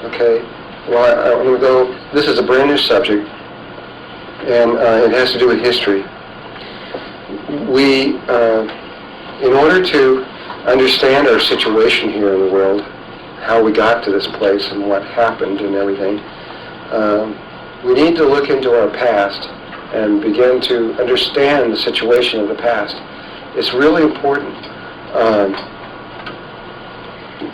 Okay? Well, I'm going to go, this is a brand new subject, and it has to do with history. We, in order to understand our situation here in the world, how we got to this place and what happened and everything, we need to look into our past and begin to understand the situation of the past. It's really important.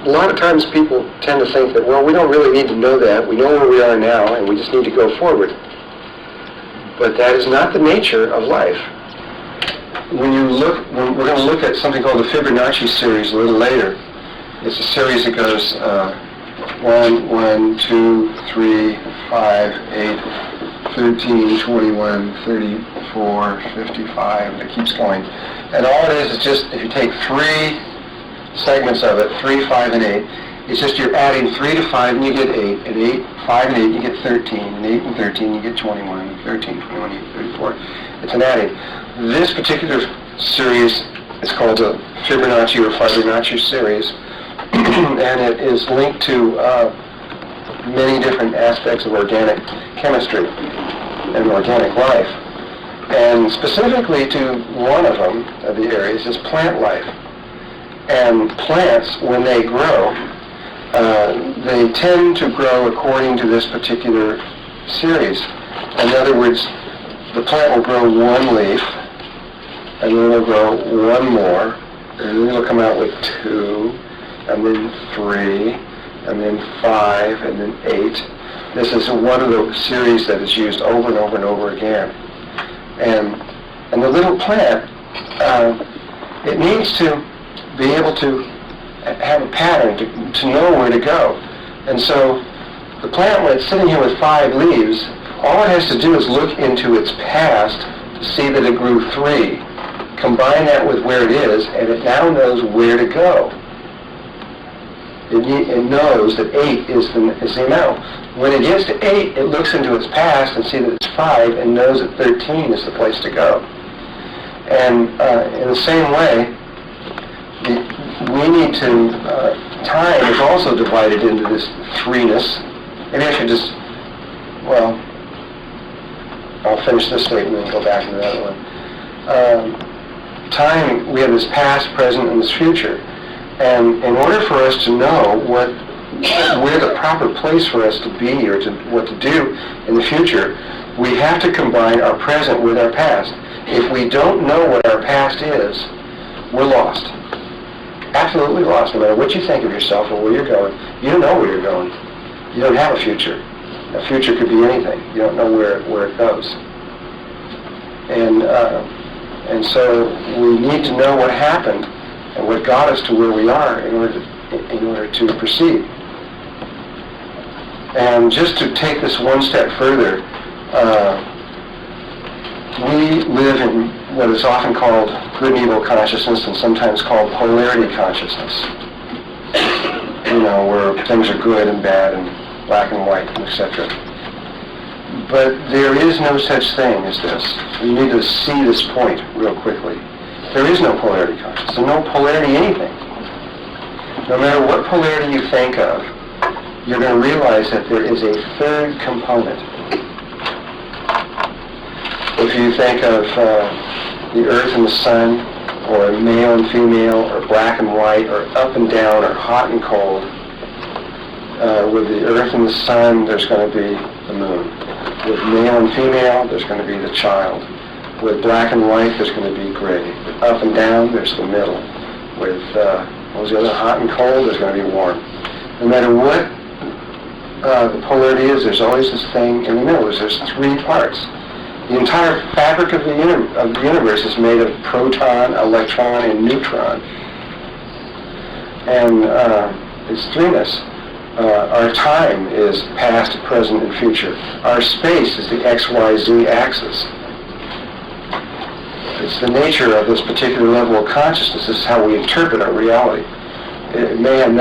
A lot of times people tend to think that, well, we don't really need to know that. We know where we are now, and we just need to go forward. But that is not the nature of life. When we're going to look at something called the Fibonacci series a little later. It's a series that goes 1, 2, 3, 5, 8, 13, 21, 34, 55. It keeps going. And all it is just, if you take 3 segments of it, 3, 5, and 8, it's just you're adding 3 to 5 and you get 8, and 8, 5 and 8 you get 13, and 8 and 13 you get 21, and 13, 21, you get 34. It's an adding. This particular series is called the Fibonacci or Fibonacci series, and it is linked to many different aspects of organic chemistry and organic life. And specifically to one of them, of the areas, is plant life. And plants, when they grow, they tend to grow according to this particular series. In other words, the plant will grow 1 leaf, and then it'll grow 1 more, and then it'll come out with 2, and then 3, and then 5, and then 8. This is one of the series that is used over and over and over again. And the little plant, it needs to be able to have a pattern, to know where to go. And so the plant, when it's sitting here with 5 leaves, all it has to do is look into its past to see that it grew 3. Combine that with where it is, and it now knows where to go. It knows that 8 is the amount. When it gets to 8, it looks into its past and sees that it's 5 and knows that 13 is the place to go. And in the same way, we need to, time is also divided into this 3-ness. Maybe I should just, well, I'll finish this statement and go back to the other one. Time, we have this past, present, and this future. And in order for us to know where the proper place for us to be or what to do in the future, we have to combine our present with our past. If we don't know what our past is, we're lost. Absolutely lost. No matter what you think of yourself or where you're going, you don't know where you're going. You don't have a future. A future could be anything. You don't know where it goes. And so we need to know what happened and what got us to where we are in order to proceed. And just to take this one step further, we live in what is often called good and evil consciousness and sometimes called polarity consciousness. You know, where things are good and bad and black and white, etc. But there is no such thing as this. You need to see this point real quickly. There is no polarity consciousness. There's no polarity anything. No matter what polarity you think of, you're going to realize that there is a third component. If you think of the earth and the sun, or male and female, or black and white, or up and down, or hot and cold, with the earth and the sun, there's going to be the moon. With male and female, there's going to be the child. With black and white, there's going to be gray. With up and down, there's the middle. With what was the other, hot and cold, there's going to be warm. No matter what the polarity is, there's always this thing in the middle. There's 3 parts. The entire fabric of the universe is made of proton, electron, and neutron. And it's 3-ness. Our time is past, present, and future. Our space is the XYZ axis. It's the nature of this particular level of consciousness. This is how we interpret our reality. It may have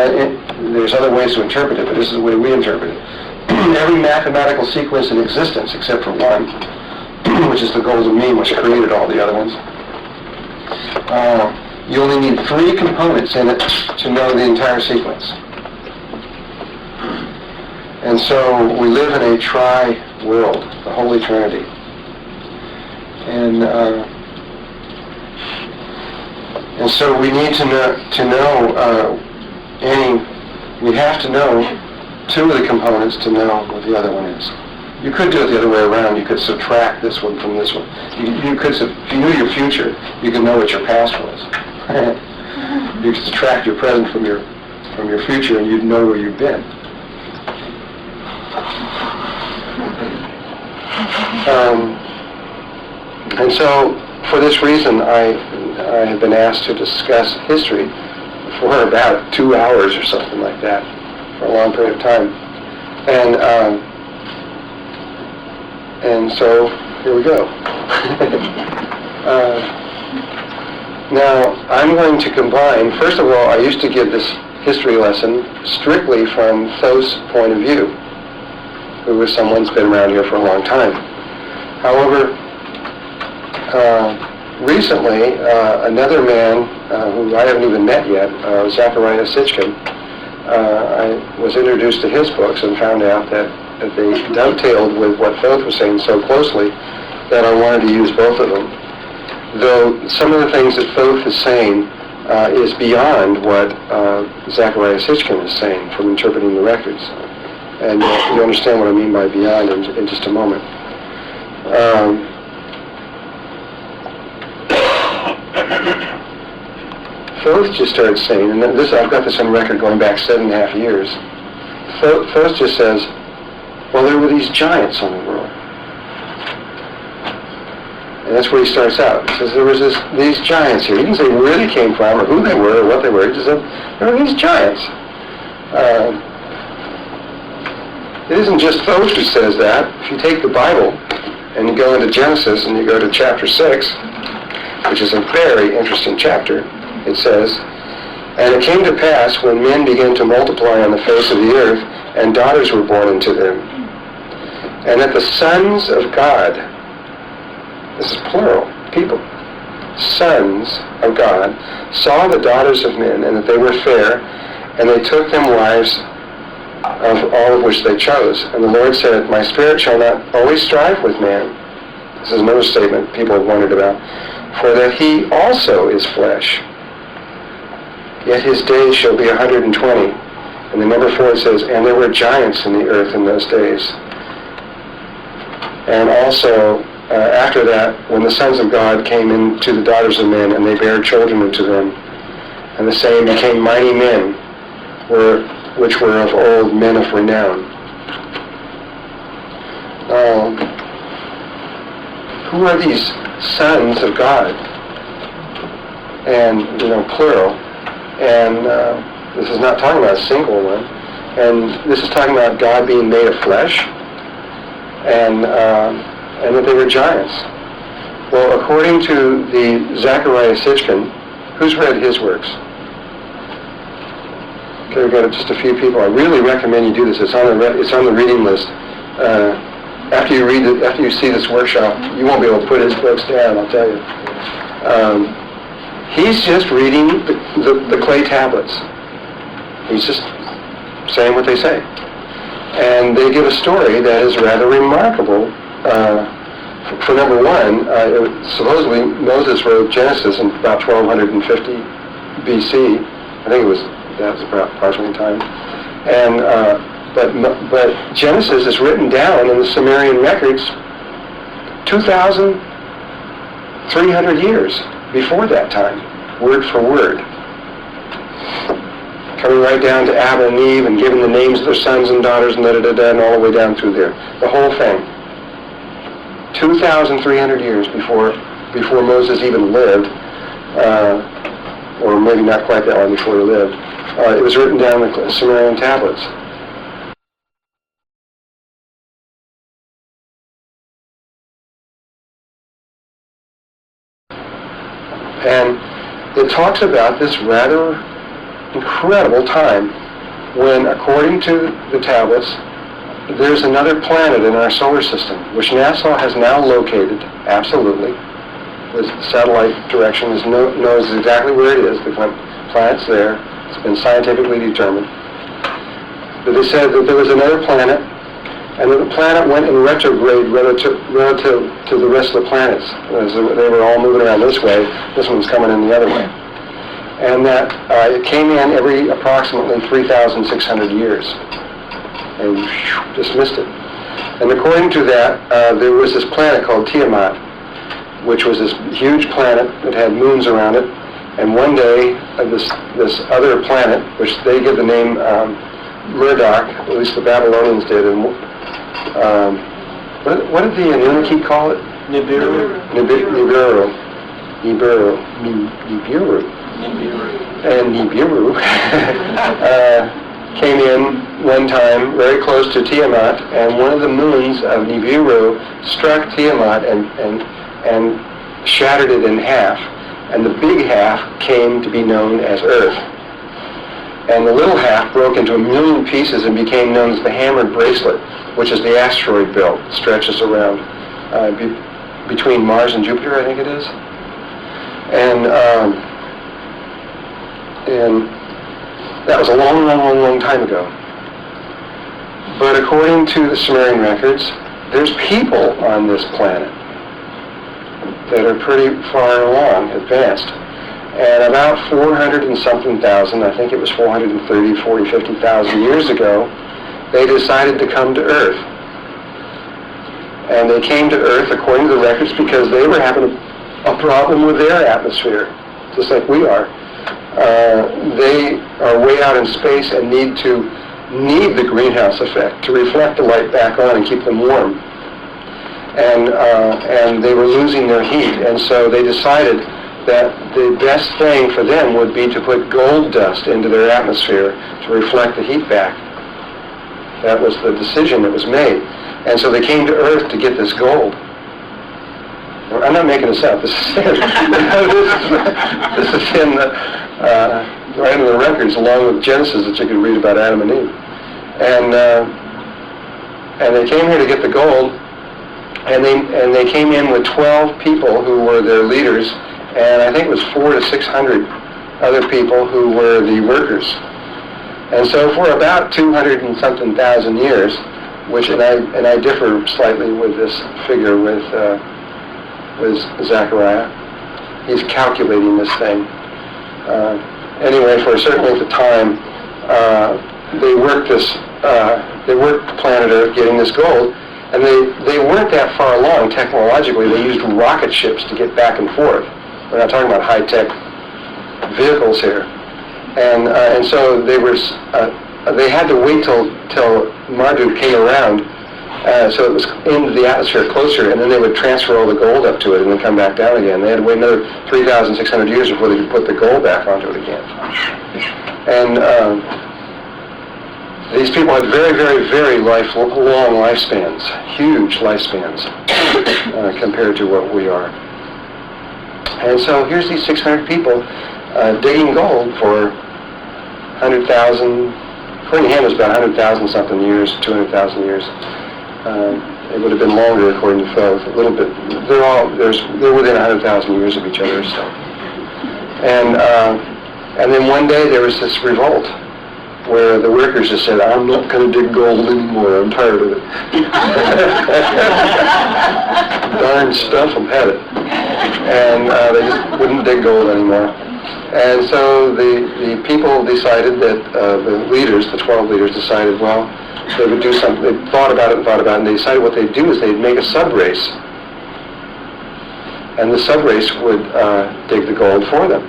there's other ways to interpret it, but this is the way we interpret it. Every mathematical sequence in existence, except for one, which is the golden mean, which created all the other ones, you only need 3 components in it to know the entire sequence. And so we live in a tri-world, the Holy Trinity. And so we need to know we have to know two of the components to know what the other one is. You could do it the other way around. You could subtract this one from this one. You could, if you knew your future, you could know what your past was. You could subtract your present from your future, and you'd know where you've been. And so, for this reason, I have been asked to discuss history for about 2 hours or something like that, for a long period of time. And so, here we go. Now, I'm going to combine, first of all, I used to give this history lesson strictly from Thoth's point of view, who was someone who's been around here for a long time. However, recently, another man who I haven't even met yet, Zecharia Sitchin, I was introduced to his books and found out that they dovetailed with what Thoth was saying so closely that I wanted to use both of them. Though some of the things that Thoth is saying is beyond what Zecharia Sitchin is saying from interpreting the records. And you understand what I mean by beyond in just a moment. Thoth just started saying, and this I've got this on record going back 7.5 years. Thoth just says, well, there were these giants on the world. And that's where he starts out. He says there was these giants here. He didn't say where they came from or who they were or what they were. He just said there were these giants. It isn't just Thoth who says that. If you take the Bible and you go into Genesis and you go to chapter 6, which is a very interesting chapter, it says, and it came to pass when men began to multiply on the face of the earth, and daughters were born unto them, and that the sons of God, this is plural, people, sons of God, saw the daughters of men, and that they were fair, and they took them wives of all of which they chose. And the Lord said, my spirit shall not always strive with man. This is another statement people have wondered about. For that he also is flesh. Yet his days shall be 120. And the number 4 says, and there were giants in the earth in those days. And also, after that, when the sons of God came into the daughters of men, and they bare children unto them, and the same became mighty men, which were of old men of renown. Who are these sons of God? And, plural. And this is not talking about a single one. And this is talking about God being made of flesh, and that they were giants. Well, according to the Zecharia Sitchin, who's read his works? Okay, we've got just a few people. I really recommend you do this. It's on the reading list. After you see this workshop, you won't be able to put his books down, I'll tell you. He's just reading the clay tablets. He's just saying what they say. And they give a story that is rather remarkable. For number one, supposedly Moses wrote Genesis in about 1250 BC. I think that was about approximately time. And but Genesis is written down in the Sumerian Records 2,300 years before that time, word for word. Coming right down to Adam and Eve and giving the names of their sons and daughters and and all the way down through there. The whole thing. 2,300 years before Moses even lived, or maybe not quite that long before he lived. It was written down in the Sumerian tablets. And it talks about this rather incredible time when, according to the tablets, there's another planet in our solar system, which NASA has now located, absolutely. The satellite direction knows exactly where it is. The planet's there. It's been scientifically determined. But they said that there was another planet, and that the planet went in retrograde relative to the rest of the planets. As they were all moving around this way, this one's coming in the other way. And that it came in every approximately 3,600 years, and just missed it. And according to that, there was this planet called Tiamat, which was this huge planet that had moons around it. And one day, this other planet, which they give the name Murdoch, at least the Babylonians did, and what did the Anunnaki call it? Nibiru. And Nibiru came in one time very close to Tiamat, and one of the moons of Nibiru struck Tiamat and shattered it in half, and the big half came to be known as Earth. And the little half broke into 1,000,000 pieces and became known as the Hammered Bracelet, which is the asteroid belt that stretches around between Mars and Jupiter, I think it is. And that was a long time ago. But according to the Sumerian records, there's people on this planet that are pretty far along, advanced. And about 400 and something thousand, I think it was 430, 40, 50,000 years ago, they decided to come to Earth. And they came to Earth, according to the records, because they were having a problem with their atmosphere, just like we are. They are way out in space and need the greenhouse effect to reflect the light back on and keep them warm. And they were losing their heat, and so they decided that the best thing for them would be to put gold dust into their atmosphere to reflect the heat back. That was the decision that was made. And so they came to Earth to get this gold. I'm not making this up. This is this is in the, right in the records, along with Genesis that you could read about Adam and Eve. And they came here to get the gold, and they came in with 12 people who were their leaders, and I think it was 400 to 600 other people who were the workers. And so for about 200 and something thousand years, and I differ slightly with this figure with Zechariah. He's calculating this thing. Anyway, for certain length of time, they worked the planet Earth getting this gold, and they weren't that far along technologically. They used rocket ships to get back and forth. We're not talking about high-tech vehicles here. And so they had to wait till Marduk came around, so it was into the atmosphere closer, and then they would transfer all the gold up to it and then come back down again. They had to wait another 3,600 years before they could put the gold back onto it again. And these people had very, very, very long lifespans, huge lifespans compared to what we are. And so here's these 600 people digging gold for 100,000, according to him it was about 100,000 something years, 200,000 years. It would have been longer according to Thoth, a little bit. They're within 100,000 years of each other. So. And then one day there was this revolt where the workers just said, I'm not going to dig gold anymore, I'm tired of it. Darn stuff, I've had it. And they just wouldn't dig gold anymore. And so the people decided that, the leaders, the 12 leaders decided, well, they would do something. They thought about it, and they decided what they'd do is they'd make a sub-race. And the sub-race would dig the gold for them.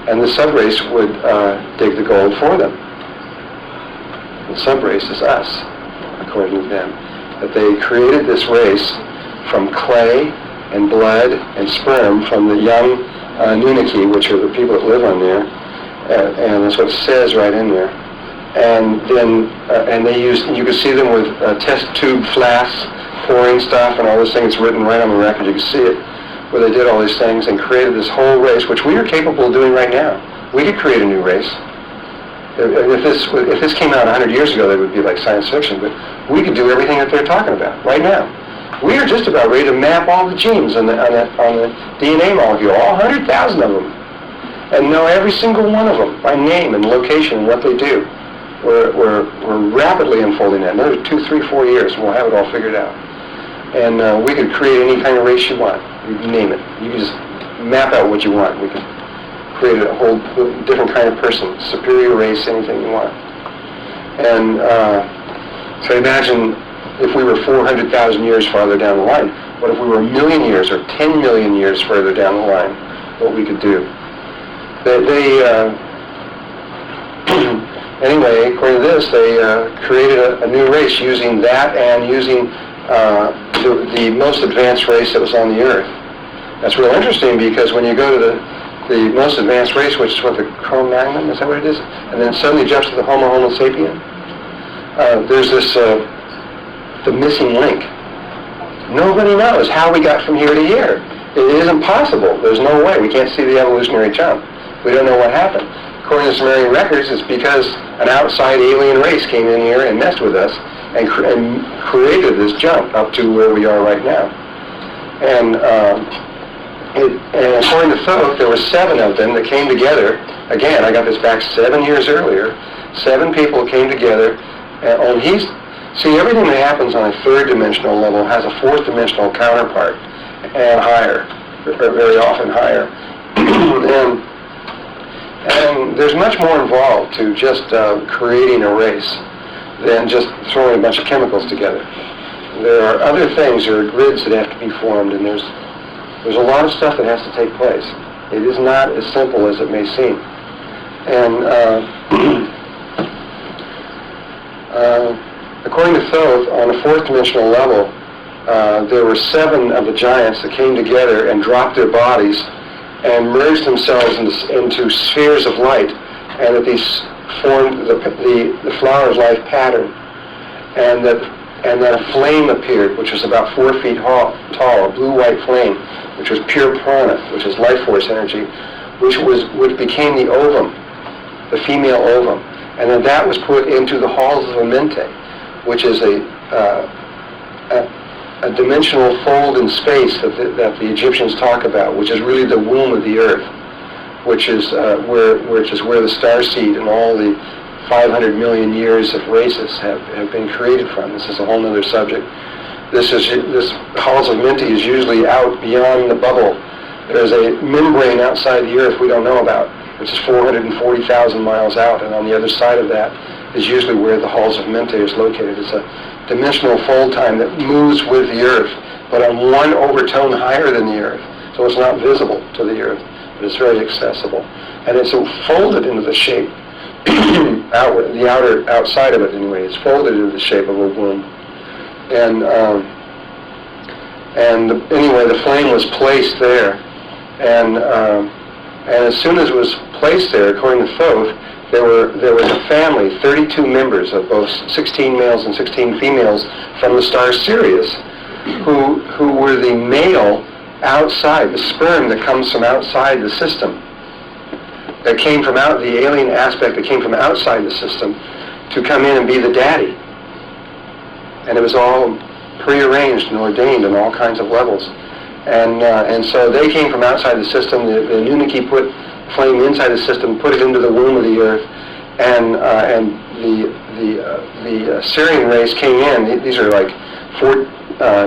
And the sub-race would dig the gold for them. The sub-race is us, according to them. That they created this race from clay and blood and sperm from the young Anunnaki, which are the people that live on there. And that's what it says right in there. And then, and they used, you can see them with test tube flasks, pouring stuff and all this thing. It's written right on the record, you can see it, where they did all these things and created this whole race, which we are capable of doing right now. We could create a new race. If this came out 100 years ago, that would be like science fiction, but we could do everything that they're talking about right now. We are just about ready to map all the genes on the DNA molecule, all 100,000 of them, and know every single one of them by name and location and what they do. We're rapidly unfolding that. Another 2, 3, 4 years, and we'll have it all figured out. And we could create any kind of race you want. You can name it. You can just map out what you want. We could create a whole different kind of person, superior race, anything you want. And so imagine if we were 400,000 years farther down the line. What if we were 1 million years or 10 million years further down the line? What we could do. Anyway, according to this, they created a new race using that and using the most advanced race that was on the Earth. That's real interesting because when you go to the most advanced race, which is what, the Cro-Magnon, is that what it is? And then suddenly jumps to the Homo sapien. There's this, the missing link. Nobody knows how we got from here to here. It is impossible. There's no way. We can't see the evolutionary jump. We don't know what happened. According to Sumerian Records, it's because an outside alien race came in here and messed with us and created this jump up to where we are right now. And according to Thoth, there were 7 of them that came together. Again, I got this back 7 years earlier. 7 people came together. And see, everything that happens on a 3rd dimensional level has a 4th dimensional counterpart, and higher, or very often higher. And there's much more involved to just creating a race than just throwing a bunch of chemicals together. There are other things, there are grids that have to be formed, and there's a lot of stuff that has to take place. It is not as simple as it may seem. And according to Thoth, on a 4th dimensional level, there were 7 of the giants that came together and dropped their bodies and merged themselves into spheres of light, and that these formed the flower of life pattern, and that a flame appeared, which was about 4 feet tall, a blue-white flame, which was pure prana, which is life force energy, which became the ovum, the female ovum, and then that was put into the halls of Amente, which is a dimensional fold in space that the Egyptians talk about, which is really the womb of the Earth, which is where the starseed and all the 500 million years of races have been created from. This is a whole other subject. This halls of Mente is usually out beyond the bubble. There's a membrane outside the Earth we don't know about, which is 440,000 miles out, and on the other side of that is usually where the halls of Mente is located. It's a dimensional fold time that moves with the Earth, but on 1 overtone higher than the Earth. So it's not visible to the Earth, but it's very accessible. And it's folded into the shape, outside of it anyway, it's folded into the shape of a womb. And anyway, the flame was placed there. And as soon as it was placed there, according to Thoth, there was a family, 32 members of both 16 males and 16 females from the star Sirius, who were the male outside, the sperm that comes from outside the system, that came from out, the alien aspect that came from outside the system to come in and be the daddy. And it was all prearranged and ordained on all kinds of levels. And so they came from outside the system. The Anunnaki put flame inside the system, put it into the womb of the Earth, and the Syrian race came in. These are like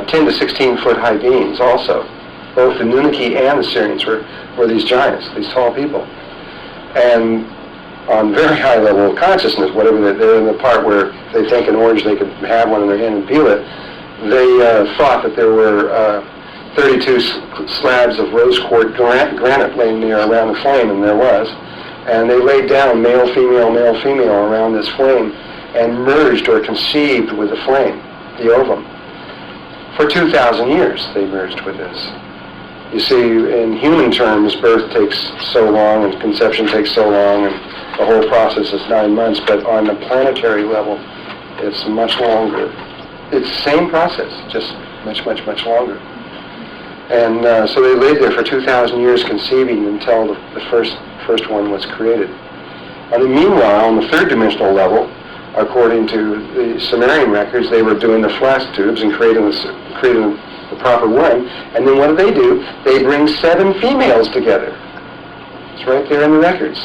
10 to 16 foot high beings also. Both the Anunnaki and the Syrians were these giants, these tall people. And on very high level of consciousness, whatever they're in the part where they think an orange, they could have one in their hand and peel it, they thought that there were 32 slabs of rose quartz granite laying there around the flame, and there was. And they laid down male, female around this flame and merged or conceived with the flame, the ovum. For 2,000 years they merged with this. You see, in human terms, birth takes so long and conception takes so long, and the whole process is 9 months, but on the planetary level, it's much longer. It's the same process, just much, much, much longer. And so they laid there for 2,000 years conceiving until the first one was created. And meanwhile, on the 3rd dimensional level, according to the Sumerian records, they were doing the flask tubes and creating the proper one. And then what do? They bring 7 females together. It's right there in the records.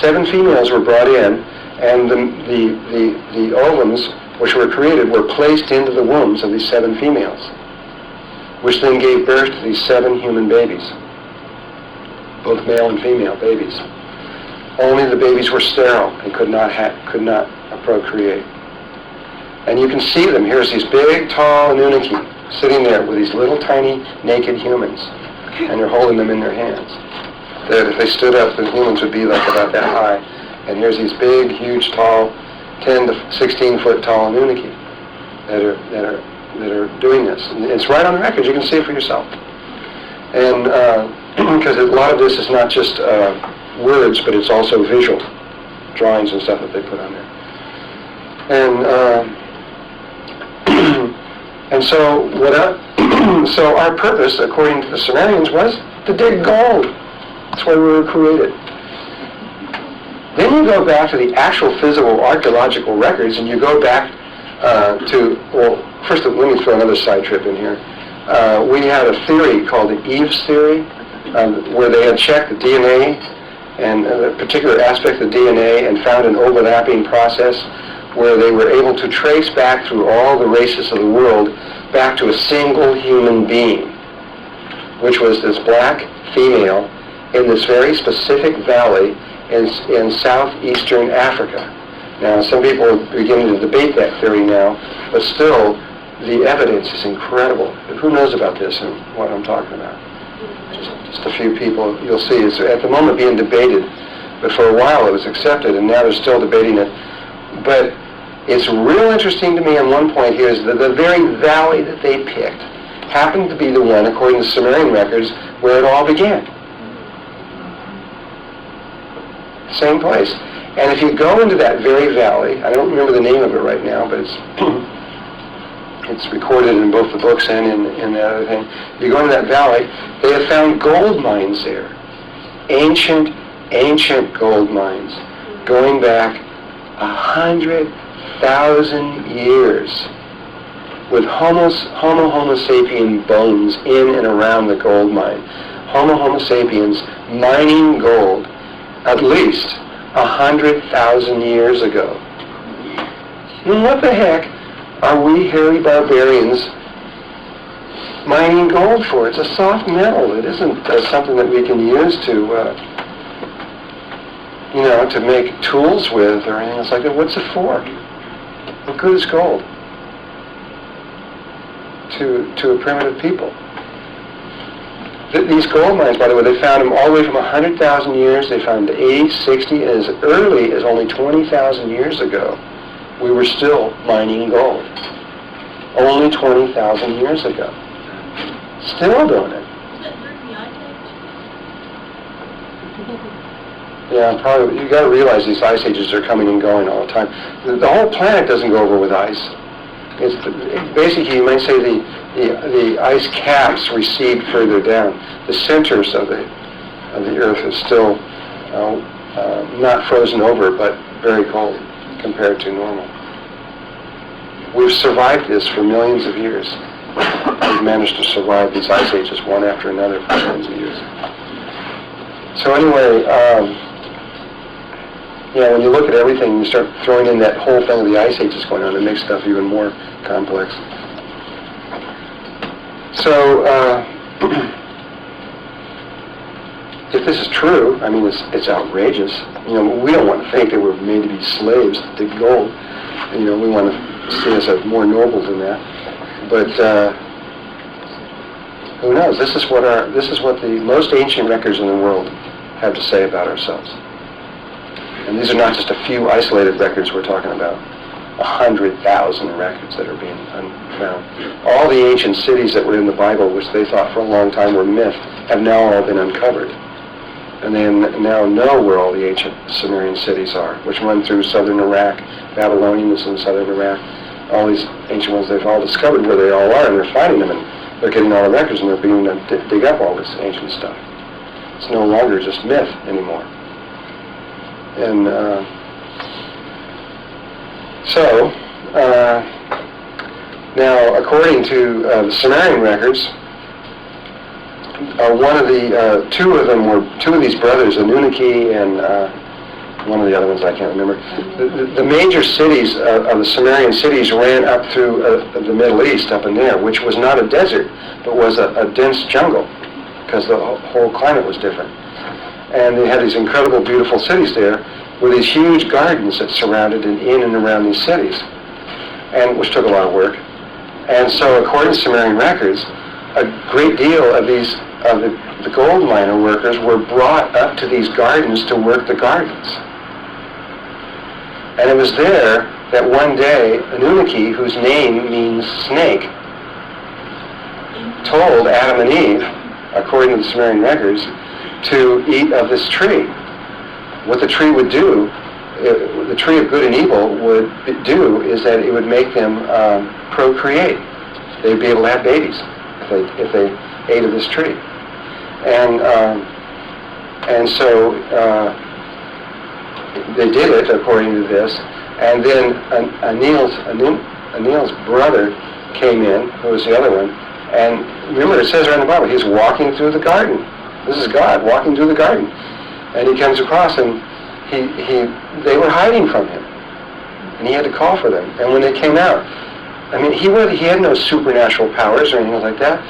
7 females were brought in, and the ovums which were created were placed into the wombs of these 7 females, which then gave birth to these 7 human babies, both male and female babies. Only the babies were sterile and could not procreate. And you can see them. Here's these big, tall Anunnaki sitting there with these little, tiny, naked humans, and they're holding them in their hands. That if they stood up, the humans would be like about that high. And here's these big, huge, tall, 10 to 16 foot tall Anunnaki that are doing this. And it's right on the records. You can see it for yourself. And because a lot of this is not just words, but it's also visual drawings and stuff that they put on there. And so so our purpose, according to the Sumerians, was to dig gold. That's why we were created. Then you go back to the actual physical archaeological records, and you go back first let me throw another side trip in here. We had a theory called the Eve's theory, where they had checked the DNA and a particular aspect of DNA and found an overlapping process where they were able to trace back through all the races of the world back to a single human being, which was this black female in this very specific valley in southeastern Africa. Now, some people are beginning to debate that theory now, but still, the evidence is incredible. Who knows about this and what I'm talking about? Just a few people. You'll see it's at the moment being debated, but for a while it was accepted, and now they're still debating it. But it's real interesting to me on one point here is that the very valley that they picked happened to be the one, according to Sumerian records, where it all began. Same place. And if you go into that very valley, I don't remember the name of it right now, but it's recorded in both the books and in that other thing. If you go into that valley, they have found gold mines there. Ancient gold mines going back 100,000 years with Homo sapien bones in and around the gold mine. Homo sapiens mining gold at least 100,000 years ago. And what the heck are we hairy barbarians mining gold for? It's a soft metal. It isn't something that we can use to, to make tools with or anything else like that. What's it for? What good is gold to a primitive people? These gold mines, by the way, they found them all the way from 100,000 years. They found 80, 60, and as early as only 20,000 years ago, we were still mining gold. Only 20,000 years ago. Still doing it. Yeah, probably. You got to realize these ice ages are coming and going all the time. The whole planet doesn't go over with ice. It's basically, you might say the ice caps recede further down. The centers of the Earth is still not frozen over, but very cold compared to normal. We've survived this for millions of years. We've managed to survive these ice ages one after another for millions of years. So anyway, when you look at everything, you start throwing in that whole thing of the ice ages going on, it makes stuff even more complex. So, if this is true, I mean, it's outrageous. We don't want to think that we're made to be slaves to dig gold. We want to see us as more noble than that. But who knows? This is what the most ancient records in the world have to say about ourselves. And these are not just a few isolated records we're talking about. 100,000 records that are being found. All the ancient cities that were in the Bible, which they thought for a long time were myth, have now all been uncovered. And they now know where all the ancient Sumerian cities are, which run through southern Iraq. Babylonian is in southern Iraq. All these ancient ones, they've all discovered where they all are, and they're finding them, and they're getting all the records, and they're beginning to dig up all this ancient stuff. It's no longer just myth anymore. And So, now, according to the Sumerian Records, two of these brothers, Anunnaki and one of the other ones I can't remember. The major cities of the Sumerian cities ran up through the Middle East, up in there, which was not a desert, but was a dense jungle, because the whole climate was different. And they had these incredible, beautiful cities there, with these huge gardens that surrounded in and around these cities, and which took a lot of work. And so, according to Sumerian Records, a great deal of the gold miner workers were brought up to these gardens to work the gardens. And it was there that one day, Anunnaki, whose name means snake, told Adam and Eve, according to the Sumerian Records, to eat of this tree. What the tree would do, the tree of good and evil would do, is that it would make them procreate. They'd be able to have babies if they ate of this tree. And so they did it according to this. And then Anil's brother came in, who was the other one. And remember, it says right in the Bible, he's walking through the garden. This is God walking through the garden. And he comes across, and they were hiding from him. And he had to call for them. And when they came out, I mean, he had no supernatural powers or anything like that.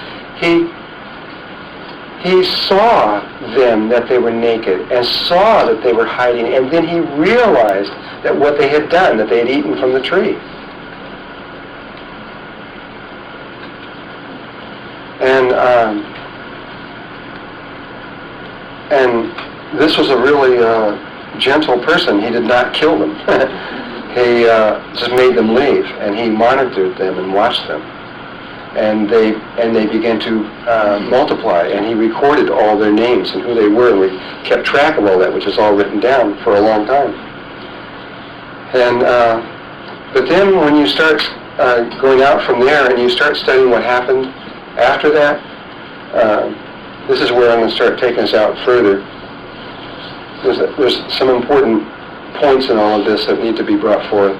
He saw them, that they were naked, and saw that they were hiding, and then he realized that what they had done, that they had eaten from the tree. And this was a really gentle person. He did not kill them. He just made them leave, and he monitored them and watched them. And they began to multiply, and he recorded all their names and who they were, and we kept track of all that, which is all written down for a long time. And but then when you start going out from there and you start studying what happened after that, this is where I'm going to start taking us out further. There's some important points in all of this that need to be brought forth.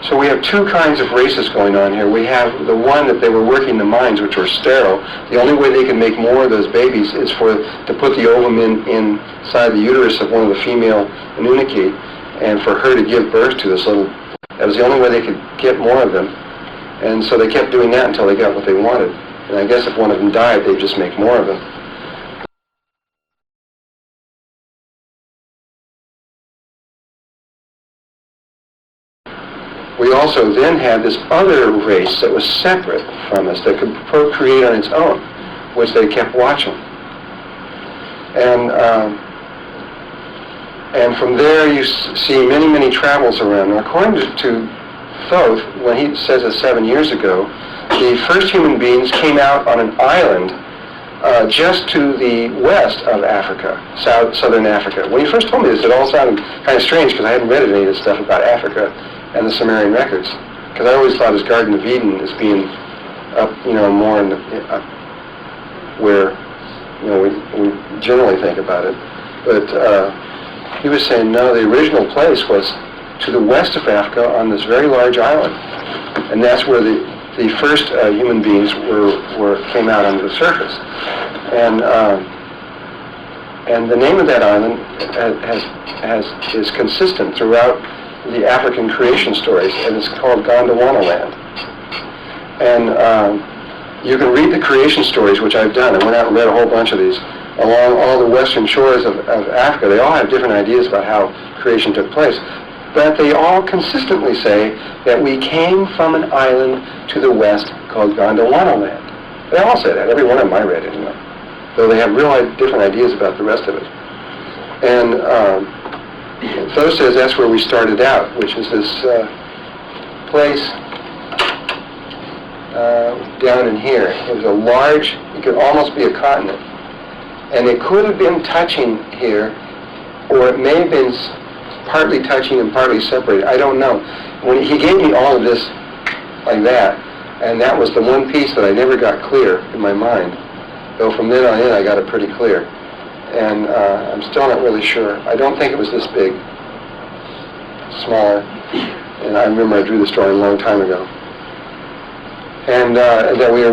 So we have two kinds of races going on here. We have the one that they were working the mines, which were sterile. The only way they can make more of those babies is to put the ovum inside the uterus of one of the female Anunnaki, and for her to give birth to this little. That was the only way they could get more of them. And so they kept doing that until they got what they wanted. And I guess if one of them died, they'd just make more of them. We also then had this other race that was separate from us, that could procreate on its own, which they kept watching. And from there you see many, many travels around. Now, according to Thoth, when he says it 7 years ago, the first human beings came out on an island just to the west of Africa, southern Africa. When he first told me this, it all sounded kind of strange, because I hadn't read any of this stuff about Africa and the Sumerian Records, because I always thought his Garden of Eden as being up, more in where, we generally think about it. But he was saying, no, the original place was to the west of Africa on this very large island, and that's where the first human beings came out onto the surface. And the name of that island is consistent throughout the African creation stories, and it's called Gondwanaland. And you can read the creation stories, which I've done. I went out and read a whole bunch of these along all the western shores of Africa. They all have different ideas about how creation took place, but they all consistently say that we came from an island to the west called Gondwanaland. They all say that. Every one of them I read anyway, though they have real different ideas about the rest of it. And Thoth says that's where we started out, which is this place down in here. It was a large, it could almost be a continent. And it could have been touching here, or it may have been partly touching and partly separated. I don't know. When he gave me all of this like that, and that was the one piece that I never got clear in my mind. Though from then on in I got it pretty clear. And I'm still not really sure. I don't think it was this big. Smaller. And I remember I drew this drawing a long time ago. And that we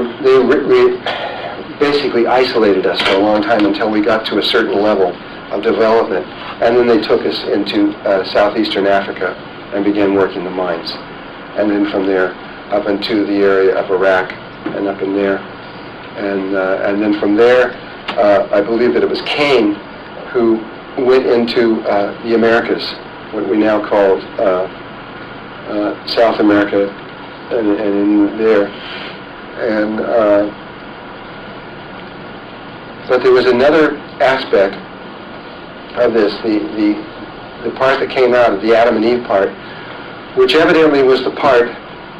basically isolated us for a long time until we got to a certain level of development. And then they took us into southeastern Africa and began working the mines. And then from there up into the area of Iraq and up in there. And then from there, I believe that it was Cain who went into the Americas, what we now call South America, and in there. And but there was another aspect of this, the part that came out of the Adam and Eve part, which evidently was the part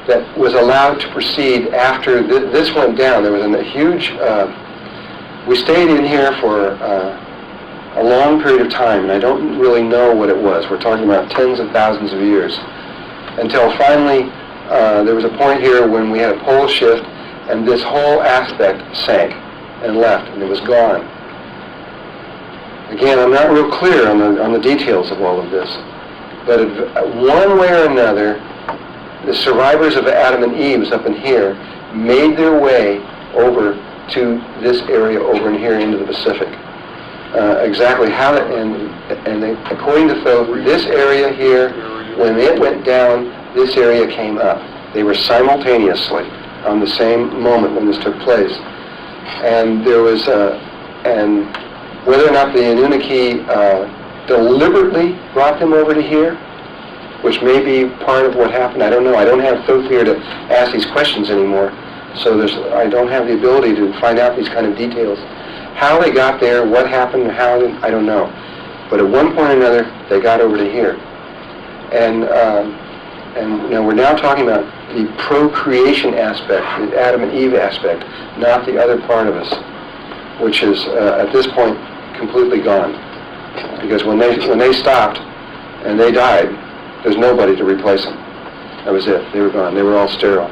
that was allowed to proceed after this went down. There was a huge, we stayed in here for a long period of time, and I don't really know what it was. We're talking about tens of thousands of years, until finally there was a point here when we had a pole shift, and this whole aspect sank and left, and it was gone. Again, I'm not real clear on the details of all of this, but one way or another, the survivors of Adam and Eve up in here made their way over to this area over in here into the Pacific. Exactly how that, and they, according to Thoth, this area here, when it went down, this area came up. They were simultaneously on the same moment when this took place. And there was, and whether or not the Anunnaki deliberately brought them over to here, which may be part of what happened, I don't know. I don't have Thoth here to ask these questions anymore, so I don't have the ability to find out these kind of details. How they got there, what happened, I don't know. But at one point or another, they got over to here. And we're now talking about the procreation aspect, the Adam and Eve aspect, not the other part of us, which is at this point completely gone. Because when they stopped and they died, there's nobody to replace them. That was it. They were gone. They were all sterile.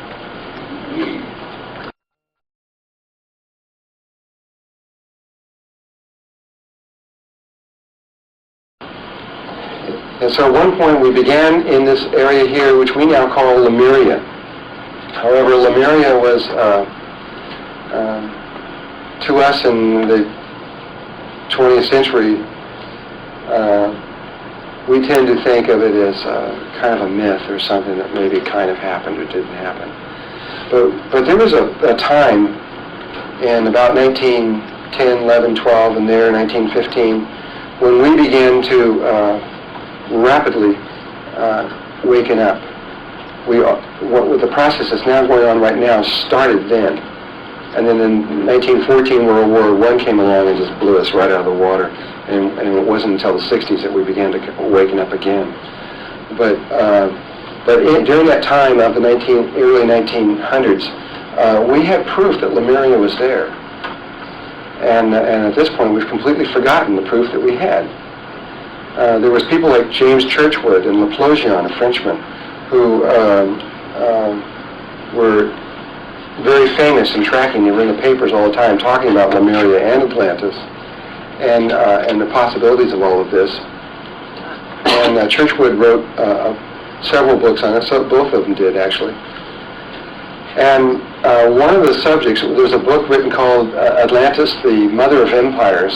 And so at one point we began in this area here, which we now call Lemuria. However, Lemuria was, to us in the 20th century, we tend to think of it as kind of a myth or something that maybe kind of happened or didn't happen. But there was a time in about 1910, 11, 12, and there, 1915, when we began to rapidly waken up. What the process that's now going on right now started then. And then in 1914, World War I came along and just blew us right out of the water. And it wasn't until the 60s that we began to waken up again. But during that time of the early 1900s, we had proof that Lemuria was there. And at this point, we've completely forgotten the proof that we had. There was people like James Churchward and Laplosion, a Frenchman, who were very famous in tracking. They were in the papers all the time talking about Lemuria and Atlantis and the possibilities of all of this. And Churchward wrote several books on it, so both of them did actually. And one of the subjects, there was a book written called Atlantis, the Mother of Empires.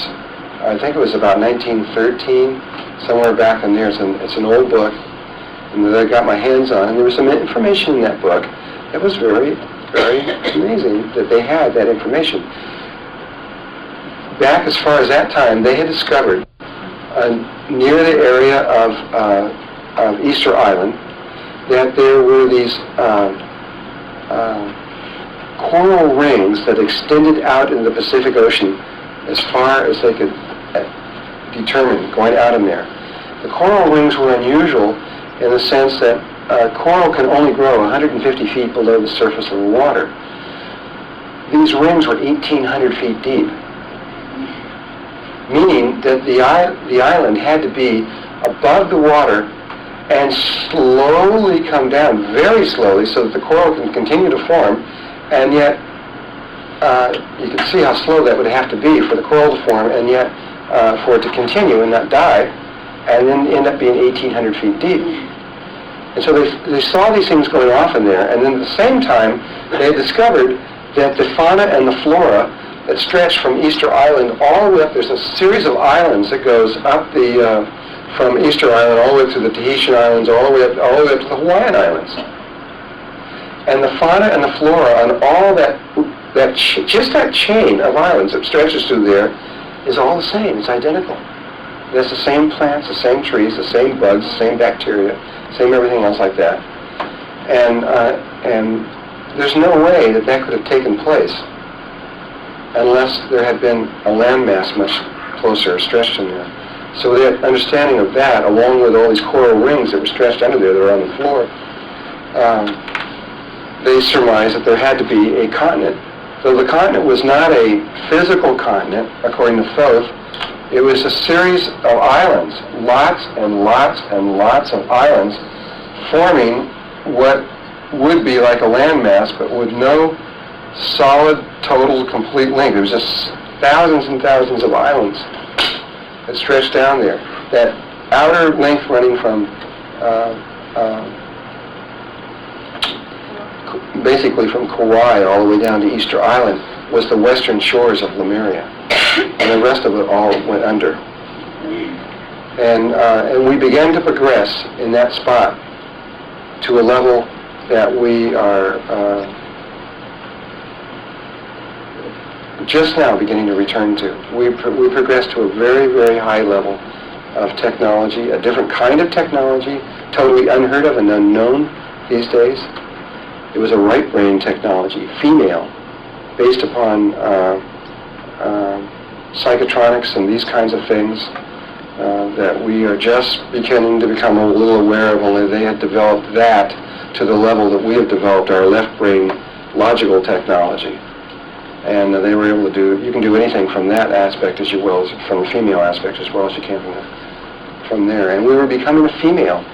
I think it was about 1913, somewhere back in there. It's an old book, and that I got my hands on. And there was some information in that book that was very, very amazing that they had that information. Back as far as that time, they had discovered near the area of Easter Island that there were these coral rings that extended out into the Pacific Ocean as far as they could determine going out in there. The coral rings were unusual in the sense that coral can only grow 150 feet below the surface of the water. These rings were 1,800 feet deep, meaning that the island had to be above the water and slowly come down, very slowly, so that the coral can continue to form, and yet you can see how slow that would have to be for the coral to form, and yet for it to continue and not die, and then end up being 1,800 feet deep. And so they saw these things going off in there, and then at the same time, they discovered that the fauna and the flora that stretched from Easter Island all the way up, there's a series of islands that goes up from Easter Island all the way to the Tahitian Islands, all the way up to the Hawaiian Islands. And the fauna and the flora on all just that chain of islands that stretches through there is all the same. It's identical. There's the same plants, the same trees, the same bugs, the same bacteria, same everything else like that. And there's no way that could have taken place unless there had been a landmass much closer stretched in there. So the understanding of that, along with all these coral rings that were stretched under there that are on the floor, they surmised that there had to be a continent. Though the continent was not a physical continent, according to Thoth, it was a series of islands, lots and lots and lots of islands, forming what would be like a landmass, but with no solid, total, complete length. There was just thousands and thousands of islands that stretched down there. That outer length running from basically from Kauai all the way down to Easter Island was the western shores of Lemuria, and the rest of it all went under. And we began to progress in that spot to a level that we are just now beginning to return to. We progressed to a very, very high level of technology, a different kind of technology, totally unheard of and unknown these days. It was a right brain technology, female, based upon psychotronics and these kinds of things that we are just beginning to become a little aware of, only they had developed that to the level that we have developed our left brain logical technology. And they were able to do, you can do anything from that aspect as well as from the female aspect as well as you can from there. And we were becoming a female.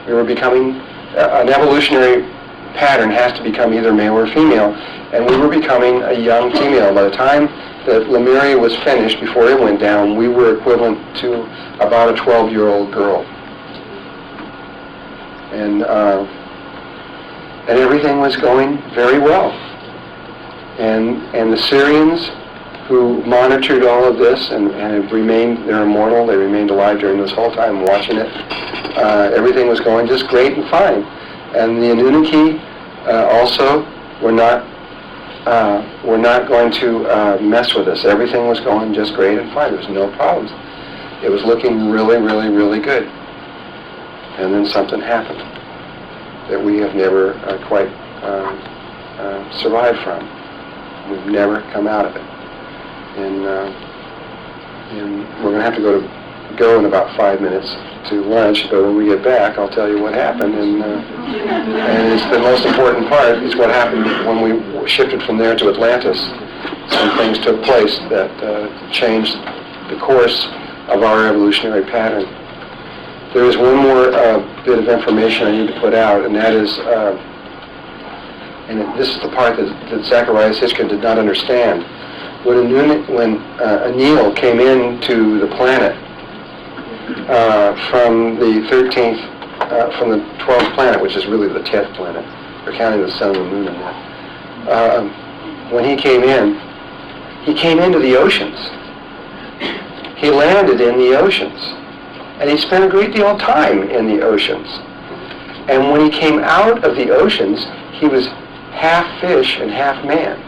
We were becoming, an evolutionary pattern has to become either male or female, and we were becoming a young female. By the time that Lemuria was finished, before it went down, we were equivalent to about a 12-year-old girl. And everything was going very well. And the Syrians, who monitored all of this and have remained, they're immortal, they remained alive during this whole time watching it, everything was going just great and fine. And the Anunnaki also were not going to mess with us. Everything was going just great and fine. There was no problems. It was looking really, really, really good. And then something happened that we have never quite survived from. We've never come out of it. And we're going to have to go in about 5 minutes to lunch, but when we get back, I'll tell you what happened. And it's the most important part is what happened when we shifted from there to Atlantis. Some things took place that changed the course of our evolutionary pattern. There is one more bit of information I need to put out, and that is, and this is the part that Zacharias Sitchin did not understand. When Anil came into the planet from the 13th, from the 12th planet, which is really the 10th planet, we're counting the sun and the moon in that. When he came into the oceans. He landed in the oceans. And he spent a great deal of time in the oceans. And when he came out of the oceans, he was half fish and half man.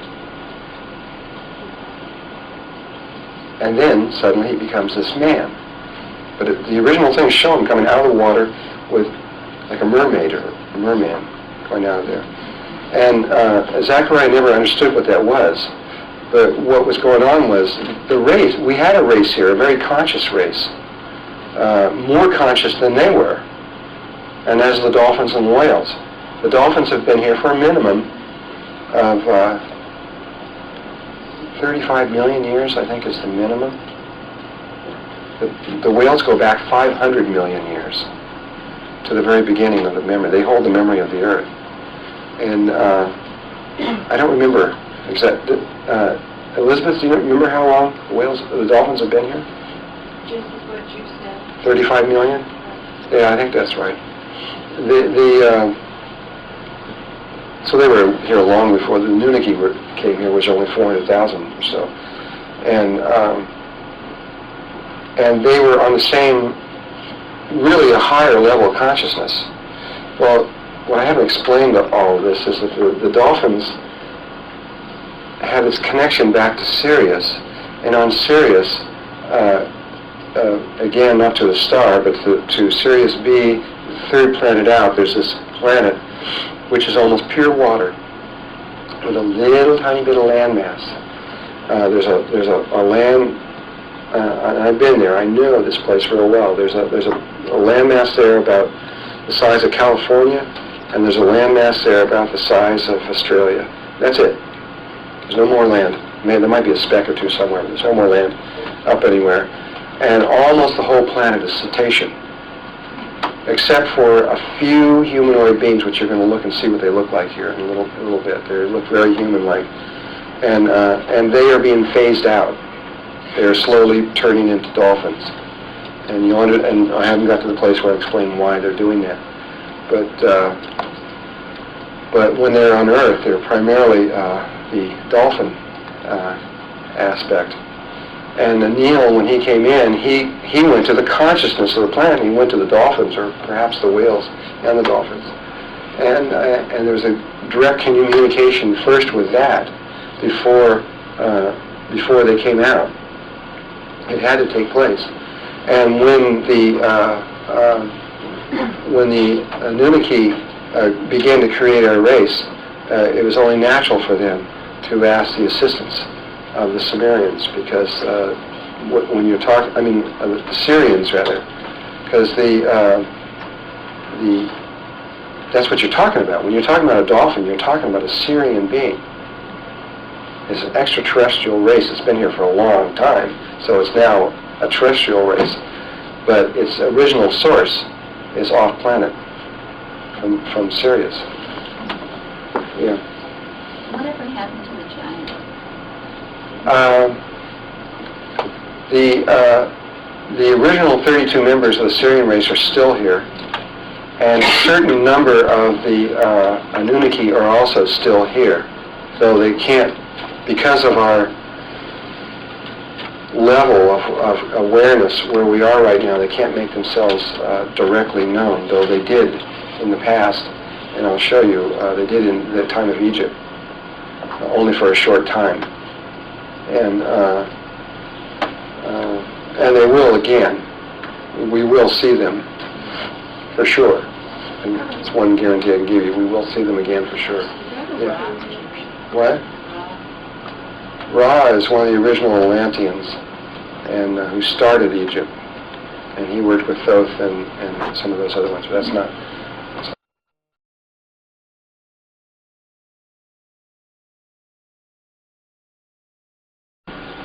And then suddenly he becomes this man. But the original thing show him coming out of the water with like a mermaid or a merman going out of there. And Zachariah never understood what that was. But what was going on was the race, we had a race here, a very conscious race. More conscious than they were. And as the dolphins and whales. The dolphins have been here for a minimum of 35 million years, I think is the minimum. The whales go back 500 million years to the very beginning of the memory. They hold the memory of the earth. And I don't remember exactly. Elizabeth, do you remember how long the dolphins have been here? Just as what you said. 35 million? Yeah, I think that's right. So they were here long before the Nunaki came here, which was only 400,000 or so, and they were on the same, really a higher level of consciousness. Well, what I haven't explained all of this is that the dolphins have this connection back to Sirius, and on Sirius, again, not to the star, but to Sirius B, the third planet out, there's this planet which is almost pure water with a little tiny bit of land mass. There's a land, and I've been there, I know this place real well. There's a land mass there about the size of California, and there's a land mass there about the size of Australia. That's it. There's no more land. Maybe there might be a speck or two somewhere, but there's no more land up anywhere. And almost the whole planet is cetacean, except for a few humanoid beings, which you're going to look and see what they look like here in a little bit. They look very human-like, and they are being phased out. They are slowly turning into dolphins, and and I haven't got to the place where I explain why they're doing that. But when they're on Earth, they're primarily the dolphin aspect. And Neil, when he came in, he went to the consciousness of the planet. He went to the dolphins, or perhaps the whales and the dolphins. And there was a direct communication first with that before they came out. It had to take place. And when the Anunnaki began to create our race, it was only natural for them to ask the assistance of the Sumerians, because when you're talking, the Syrians rather, because that's what you're talking about. When you're talking about a dolphin, you're talking about a Syrian being. It's an extraterrestrial race. It's been here for a long time, so it's now a terrestrial race. But its original source is off planet from Sirius. Yeah. Whatever happened to the giants? The original 32 members of the Syrian race are still here, and a certain number of the Anunnaki are also still here, though they can't, because of our level of awareness where we are right now, they can't make themselves directly known, though they did in the past, and I'll show you, they did in the time of Egypt, only for a short time. And they will again. We will see them, for sure. And it's one guarantee I can give you. We will see them again for sure. Yeah. What? Ra is one of the original Atlanteans, and who started Egypt. And he worked with Thoth and some of those other ones, but that's not...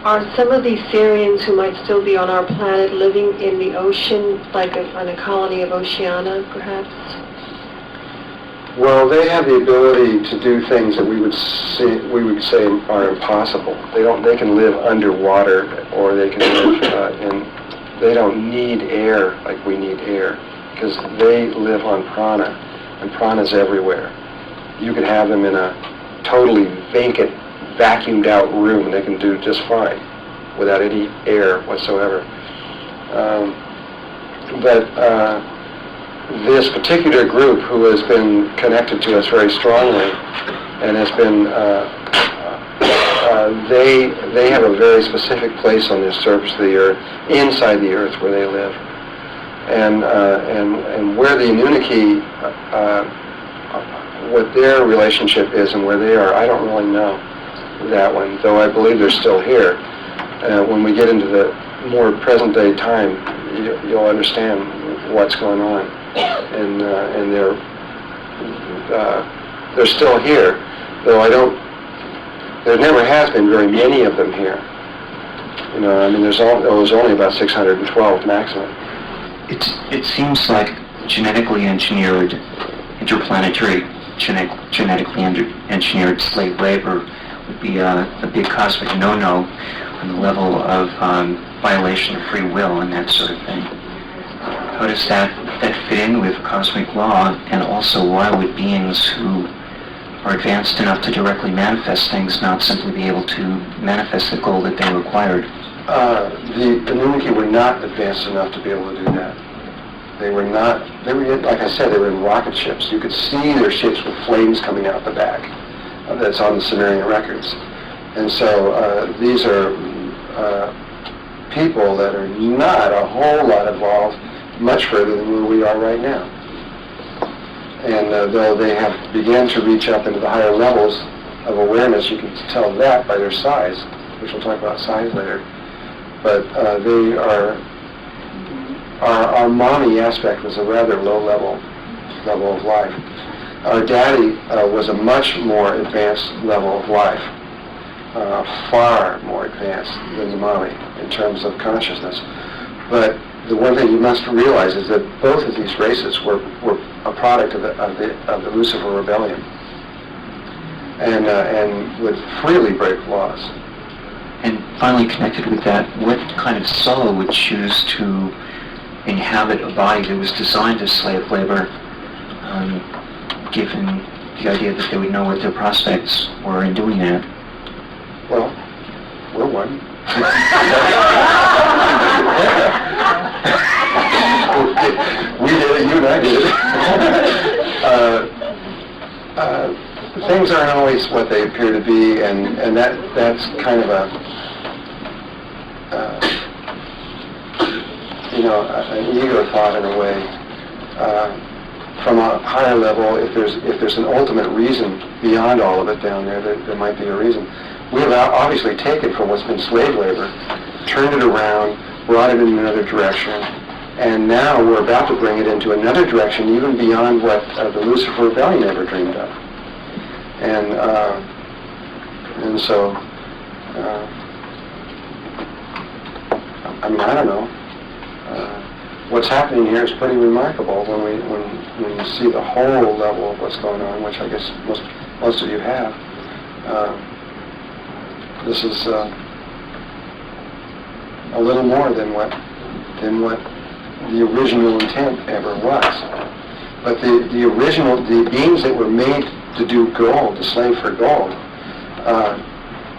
Are some of these Syrians who might still be on our planet living in the ocean, like on a colony of Oceania, perhaps? Well, they have the ability to do things that we would say are impossible. They can live underwater, or they can live they don't need air like we need air, because they live on prana, and prana's everywhere. You could have them in a totally vacant, vacuumed out room, and they can do just fine without any air whatsoever. This particular group, who has been connected to us very strongly, and has been, they have a very specific place on the surface of the earth, inside the earth where they live, and where the Anunnaki, what their relationship is and where they are, I don't really know that one, though I believe they're still here. When we get into the more present day time, you'll understand what's going on, and they're still here, though there never has been very many of them here. There was only about 612 maximum. It seems like genetically engineered, interplanetary, genetically engineered slave labor would be a big cosmic no-no on the level of violation of free will and that sort of thing. How does that that fit in with cosmic law? And also, why would beings who are advanced enough to directly manifest things not simply be able to manifest the goal that they required? The Nunaki were not advanced enough to be able to do that. They were not, like I said, they were in rocket ships. You could see their ships with flames coming out the back. That's on the Sumerian Records. And so these are people that are not a whole lot evolved much further than where we are right now. And though they have began to reach up into the higher levels of awareness, you can tell that by their size, which we'll talk about size later. But they are, our mommy aspect was a rather low level of life. Our daddy was a much more advanced level of life, far more advanced than the mommy in terms of consciousness. But the one thing you must realize is that both of these races were a product of the Lucifer rebellion, and would freely break laws. And finally, connected with that, what kind of soul would choose to inhabit a body that was designed as slave labor, given the idea that they would know what their prospects were in doing that? Well, we're one. We did it, you and I did it. Things aren't always what they appear to be, and that's kind of an ego thought in a way. From a higher level, if there's an ultimate reason beyond all of it down there, there might be a reason. We have obviously taken from what's been slave labor, turned it around, brought it in another direction, and now we're about to bring it into another direction even beyond what the Lucifer rebellion ever dreamed of. And so, I don't know. What's happening here is pretty remarkable when you see the whole level of what's going on, which I guess most of you have. This is a little more than what the original intent ever was. But the beings that were made to do gold, to slave for gold,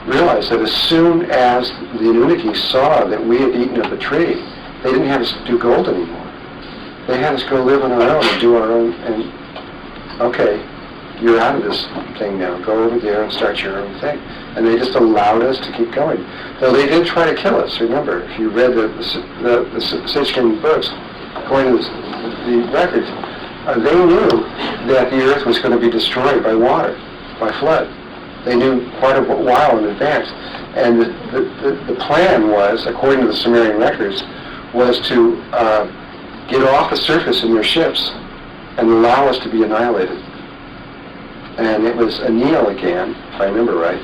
realized that as soon as the Anunnaki saw that we had eaten of the tree, they didn't have us do gold anymore. They had us go live on our own and do our own, and okay, you're out of this thing now. Go over there and start your own thing. And they just allowed us to keep going. Though they did try to kill us, remember, if you read the Sitchin books, according to the records, they knew that the earth was going to be destroyed by water, by flood. They knew quite a while in advance. And the plan was, according to the Sumerian records, was to get off the surface in their ships and allow us to be annihilated. And it was Naacal again, if I remember right,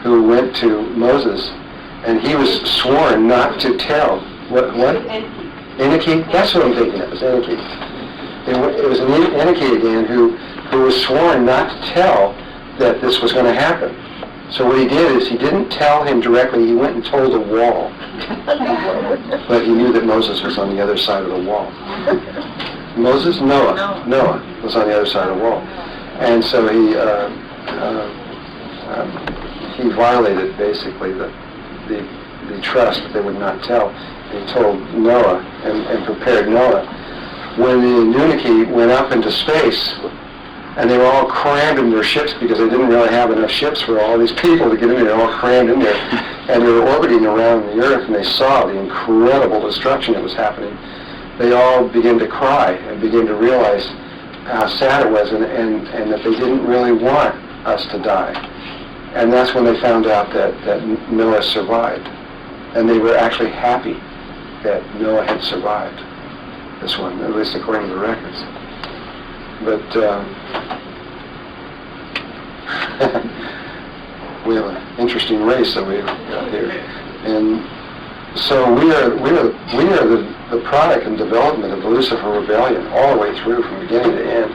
who went to Moses, and he was sworn not to tell. What? Enki? That's what I'm thinking of, it was Enki. It was Enki again who was sworn not to tell that this was going to happen. So what he did is he didn't tell him directly, he went and told the wall. But he knew that Moses was on the other side of the wall. Moses? Noah. Noah was on the other side of the wall. And so he violated basically the trust that they would not tell. He told Noah and prepared Noah. When the Anunnaki went up into space, and they were all crammed in their ships because they didn't really have enough ships for all these people to get in there. They were all crammed in there. And they were orbiting around the earth, and they saw the incredible destruction that was happening. They all began to cry and began to realize how sad it was, and that they didn't really want us to die. And that's when they found out that Noah survived. And they were actually happy that Noah had survived this one, at least according to the records. But we have an interesting race that we've got here, and so we are the product and development of the Lucifer rebellion all the way through from beginning to end,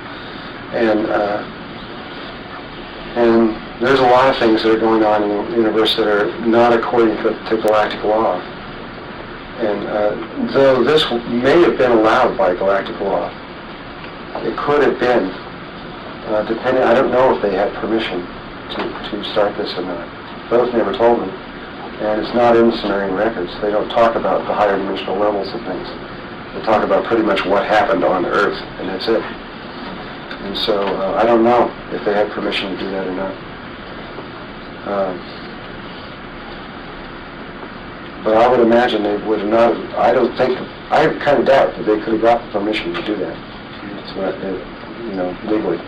and there's a lot of things that are going on in the universe that are not according to galactic law, and though this may have been allowed by galactic law. it could have been, depending, I don't know if they had permission to start this or not. Those never told me. And it's not in the Sumerian Records. They don't talk about the higher dimensional levels of things. They talk about pretty much what happened on Earth, and that's it. And so I don't know if they had permission to do that or not. But I would imagine they would not have, I kind of doubt that they could have got permission to do that. It's not, legally.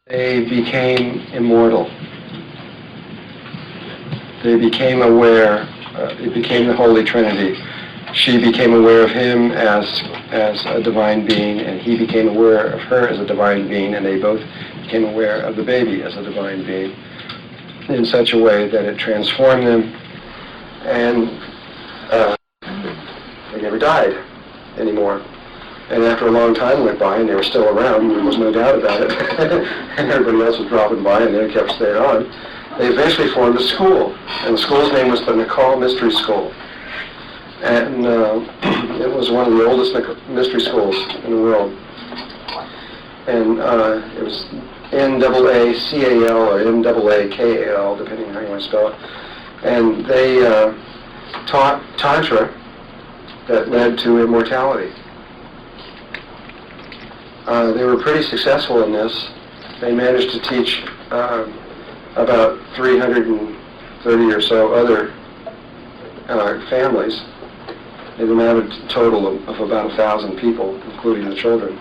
They became immortal. They became aware, it became the Holy Trinity. She became aware of him as a divine being, and he became aware of her as a divine being, and they both became aware of the baby as a divine being in such a way that it transformed them, and they never died anymore. And after a long time went by and they were still around, there was no doubt about it, and everybody else was dropping by and they kept staying on, they eventually formed a school, and the school's name was the Naacal Mystery School. And it was one of the oldest mystery schools in the world. And it was Naacal or Naakal, depending on how you want to spell it. And they taught Tantra that led to immortality. They were pretty successful in this. They managed to teach about 330 or so other families. It amounted to a total of about 1,000 people, including the children,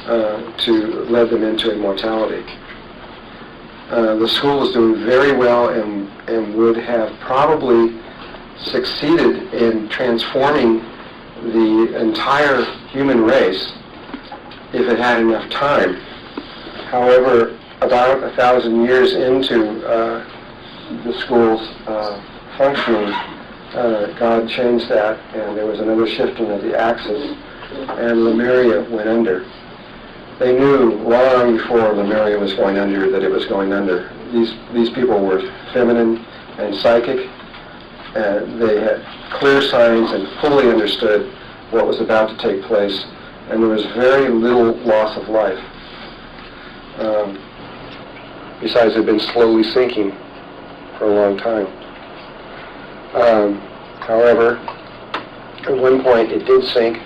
to lead them into immortality. The school was doing very well and would have probably succeeded in transforming the entire human race if it had enough time. However, about 1,000 years into the school's functioning, God changed that, and there was another shifting of the axis, and Lemuria went under. They knew long before Lemuria was going under that it was going under. These people were feminine and psychic, and they had clear signs and fully understood what was about to take place, and there was very little loss of life. Besides, it had been slowly sinking for a long time. However, at one point it did sink,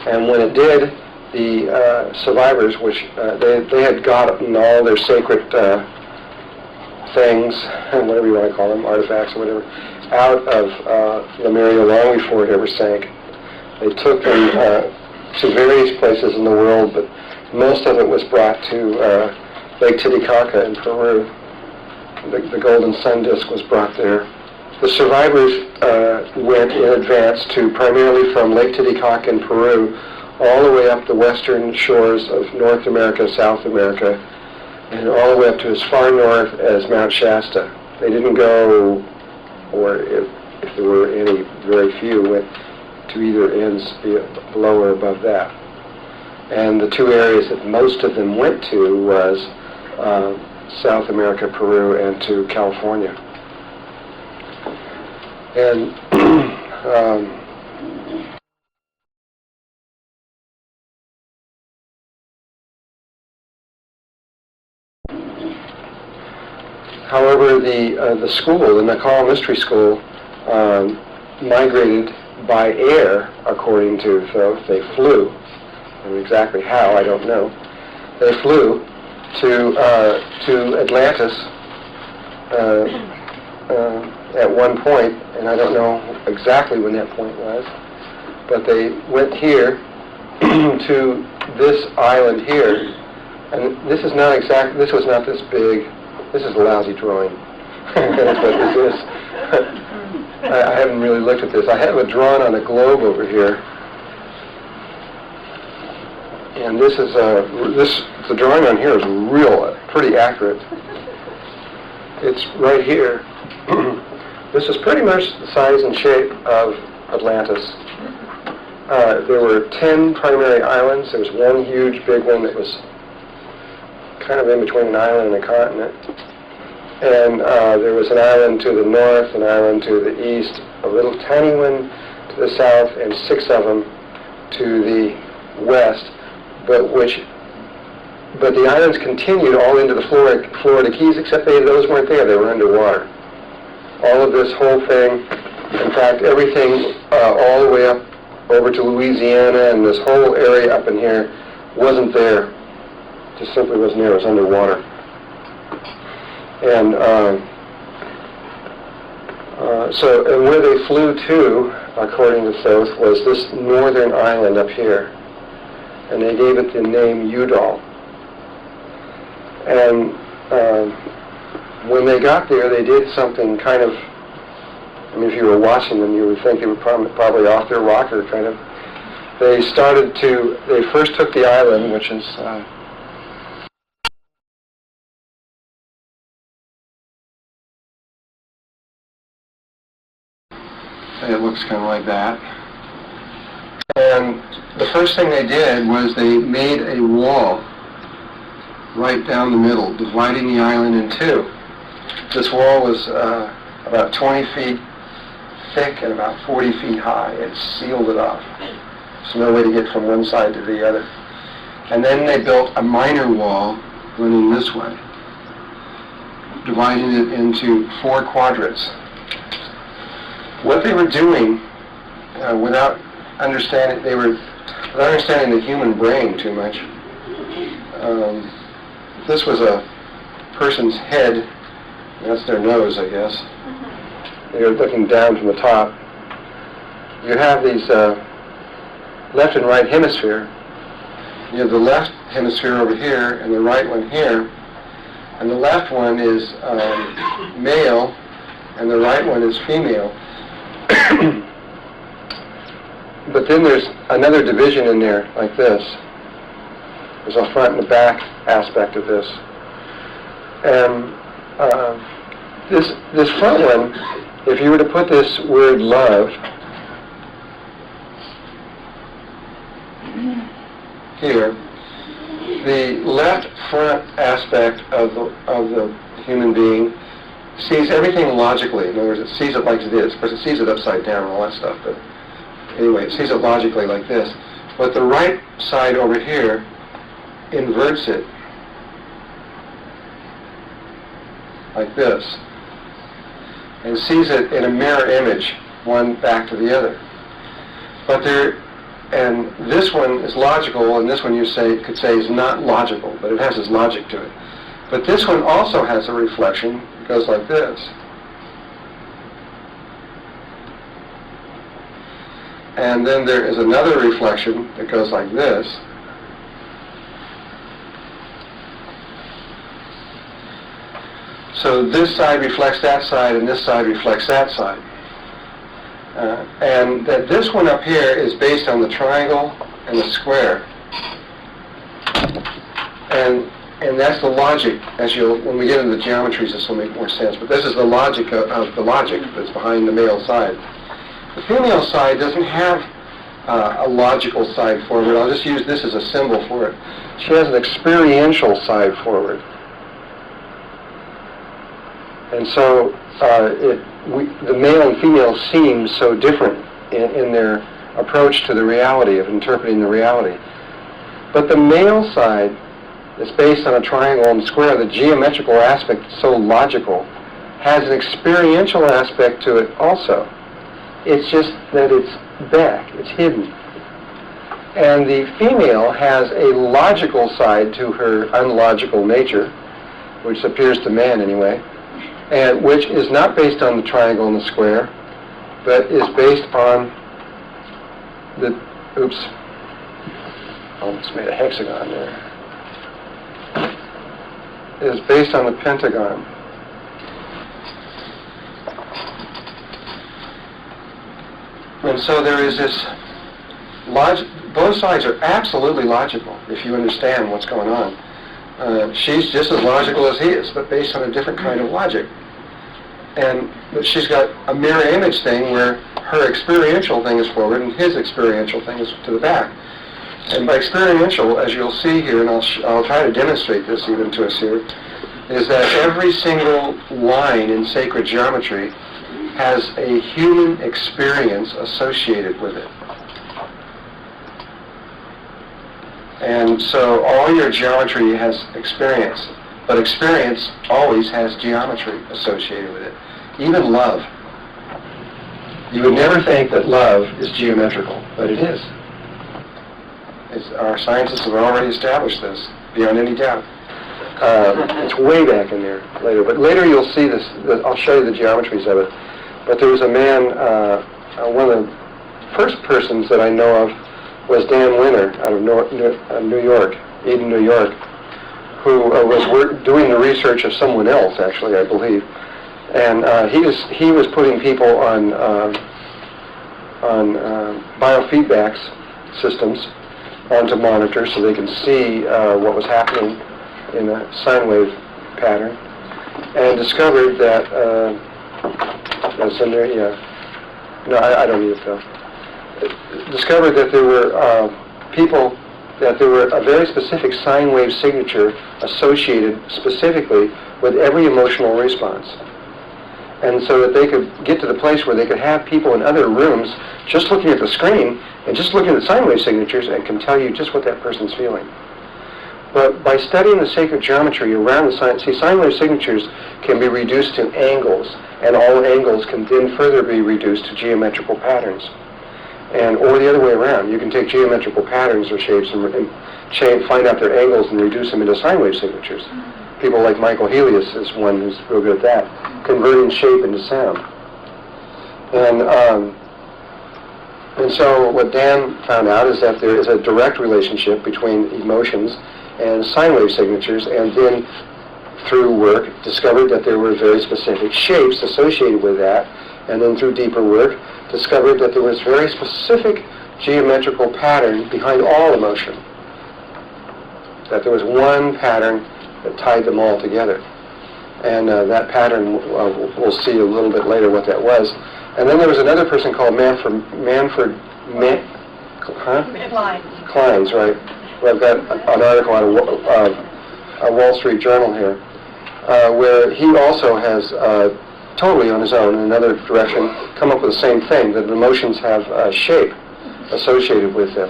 and when it did, the survivors, which they had gotten all their sacred things, whatever you want to call them, artifacts or whatever, out of Lemuria long before it ever sank. They took them to various places in the world, but most of it was brought to Lake Titicaca in Peru. The golden sun disk was brought there. The survivors went in advance to primarily from Lake Titicaca in Peru all the way up the western shores of North America, South America, and all the way up to as far north as Mount Shasta. They didn't go, or if there were any, very few, went to either ends below or above that. And the two areas that most of them went to was South America, Peru, and to California. And however, the school, the Naacal Mystery School, migrated by air, according to, so they flew, and exactly how, I don't know. They flew to Atlantis at one point, and I don't know exactly when that point was, but they went here to this island here, and this is not exact. This was not this big. This is a lousy drawing. That's what this is. I haven't really looked at this. I have it drawn on a globe over here, and this is the drawing on here is pretty accurate. It's right here. This is pretty much the size and shape of Atlantis. There were 10 primary islands. There was one huge big one that was kind of in between an island and a continent. And there was an island to the north, an island to the east, a little tiny one to the south, and 6 of them to the west, but the islands continued all into the Florida Keys, except those weren't there. They were underwater. All of this whole thing, in fact, everything all the way up over to Louisiana and this whole area up in here wasn't there. Just simply wasn't there. It was underwater. And and where they flew to, according to Thoth, was this northern island up here. And they gave it the name Udall. And when they got there, they did something kind of, I mean, if you were watching them, you would think they were probably off their rocker, kind of. They first took the island, which is, it looks kind of like that. And the first thing they did was they made a wall right down the middle, dividing the island in two. This wall was about 20 feet thick and about 40 feet high. It sealed it off. There's no way to get from one side to the other. And then they built a minor wall running this way, dividing it into 4 quadrants. What they were doing, without understanding the human brain too much, this was a person's head. That's their nose, I guess. You're looking down from the top. You have these left and right hemisphere. You have the left hemisphere over here and the right one here. And the left one is male and the right one is female. But then there's another division in there like this. There's a front and a back aspect of this. And this front one, if you were to put this word love here, the left front aspect of the human being sees everything logically. In other words, it sees it like this. Of course, it sees it upside down and all that stuff, but anyway, it sees it logically like this. But the right side over here inverts it like this and sees it in a mirror image, one back to the other. And this one is logical, and this one you could say is not logical, but it has its logic to it. But this one also has a reflection. It goes like this. And then there is another reflection that goes like this. So this side reflects that side, and this side reflects that side. And that this one up here is based on the triangle and the square. And that's the logic. When we get into the geometries, this will make more sense. But this is the logic of the logic that's behind the male side. The female side doesn't have a logical side forward. I'll just use this as a symbol for it. She has an experiential side forward. And so the male and female seem so different in their approach to the reality, of interpreting the reality. But the male side is based on a triangle and square. The geometrical aspect is so logical, has an experiential aspect to it also. It's just that it's back, it's hidden. And the female has a logical side to her unlogical nature, which appears to man anyway, and which is not based on the triangle and the square, but is based on the, oops, almost made a hexagon there. Is based on the pentagon. And so there is this both sides are absolutely logical if you understand what's going on. She's just as logical as he is, but based on a different kind of logic. But she's got a mirror image thing where her experiential thing is forward and his experiential thing is to the back. And by experiential, as you'll see here, and I'll try to demonstrate this even to us here, is that every single line in sacred geometry has a human experience associated with it. And so all your geometry has experience, but experience always has geometry associated with it. Even love. You would never think that love is geometrical, but it is. Our scientists have already established this, beyond any doubt. It's way back in there later, but later you'll see this. I'll show you the geometries of it. But there was a man, one of the first persons that I know of was Dan Winter out of New York, Eden, New York, who was doing the research of someone else, actually, I believe. And he was putting people on biofeedback systems onto monitors so they can see what was happening in a sine wave pattern, and discovered that that's in there. Yeah, no, I don't need it though. Discovered that there were people, that there were a very specific sine wave signature associated specifically with every emotional response. And so that they could get to the place where they could have people in other rooms just looking at the screen and just looking at the sine wave signatures and can tell you just what that person's feeling. But by studying the sacred geometry around the sine wave signatures can be reduced to angles, and all angles can then further be reduced to geometrical patterns. Or the other way around. You can take geometrical patterns or shapes and find out their angles and reduce them into sine wave signatures. People like Michael Helios is one who's real good at that, converting shape into sound. And so what Dan found out is that there is a direct relationship between emotions and sine wave signatures, and then through work discovered that there were very specific shapes associated with that, and then through deeper work discovered that there was very specific geometrical pattern behind all emotion, that there was one pattern that tied them all together. And that pattern, we'll see a little bit later what that was. And then there was another person called Klein's, right? Well, I've got an article out of a Wall Street Journal here, where he also has totally on his own in another direction come up with the same thing, that emotions have shape associated with them.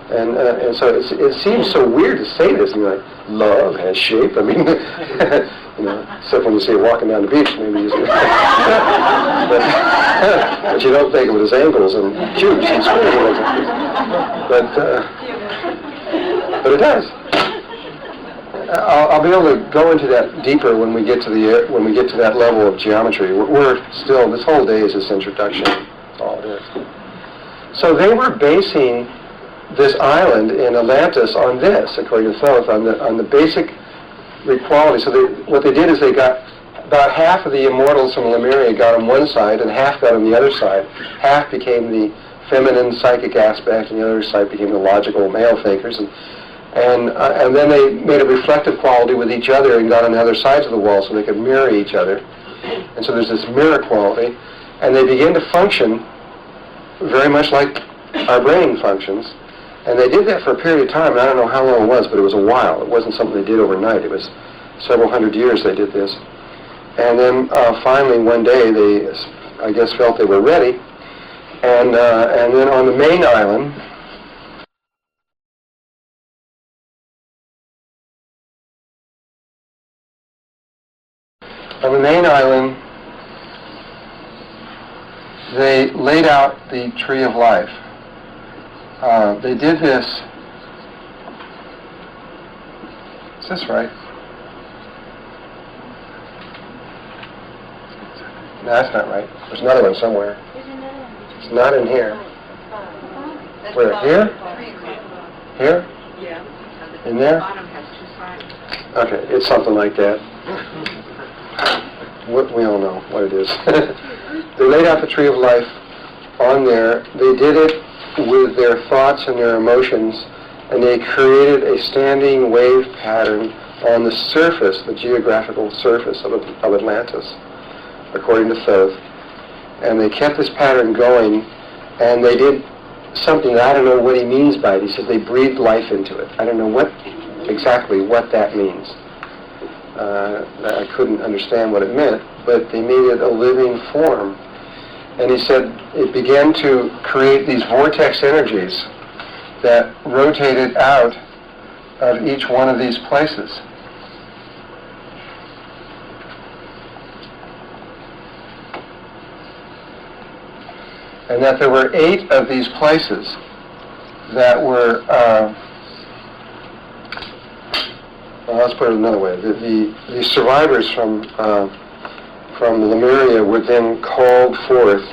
And so it seems so weird to say this, and you're like, love has shape. I mean, except when you see it walking down the beach, maybe you say, but you don't think of it as angles and cubes and squares. But it does. I'll be able to go into that deeper when we get to that level of geometry. We're still, this whole day is this introduction. That's all it is. So they were basing this island in Atlantis on this, according to Thoth, on the basic equality. So what they did is they got about half of the immortals from Lemuria got on one side and half got on the other side. Half became the feminine psychic aspect, and the other side became the logical male thinkers. And then they made a reflective quality with each other and got on the other sides of the wall so they could mirror each other. And so there's this mirror quality. And they began to function very much like our brain functions. And they did that for a period of time, and I don't know how long it was, but it was a while. It wasn't something they did overnight. It was several hundred years they did this. And then finally one day they, I guess, felt they were ready. And then on the main island, they laid out the tree of life. They did this. Is this right? No, that's not right. There's another one somewhere. It's not in here. Where? Here? Here? Yeah. In there? Okay, it's something like that. We all know what it is. They laid out the tree of life on there. They did it with their thoughts and their emotions, and they created a standing wave pattern on the surface, the geographical surface of Atlantis, according to Thoth. And they kept this pattern going, and they did something that I don't know what he means by it. He says they breathed life into it. I don't know exactly what that means. I couldn't understand what it meant, but they made it a living form. And he said it began to create these vortex energies that rotated out of each one of these places. And that there were 8 of these places that were, well, let's put it another way. The survivors from Lemuria were then called forth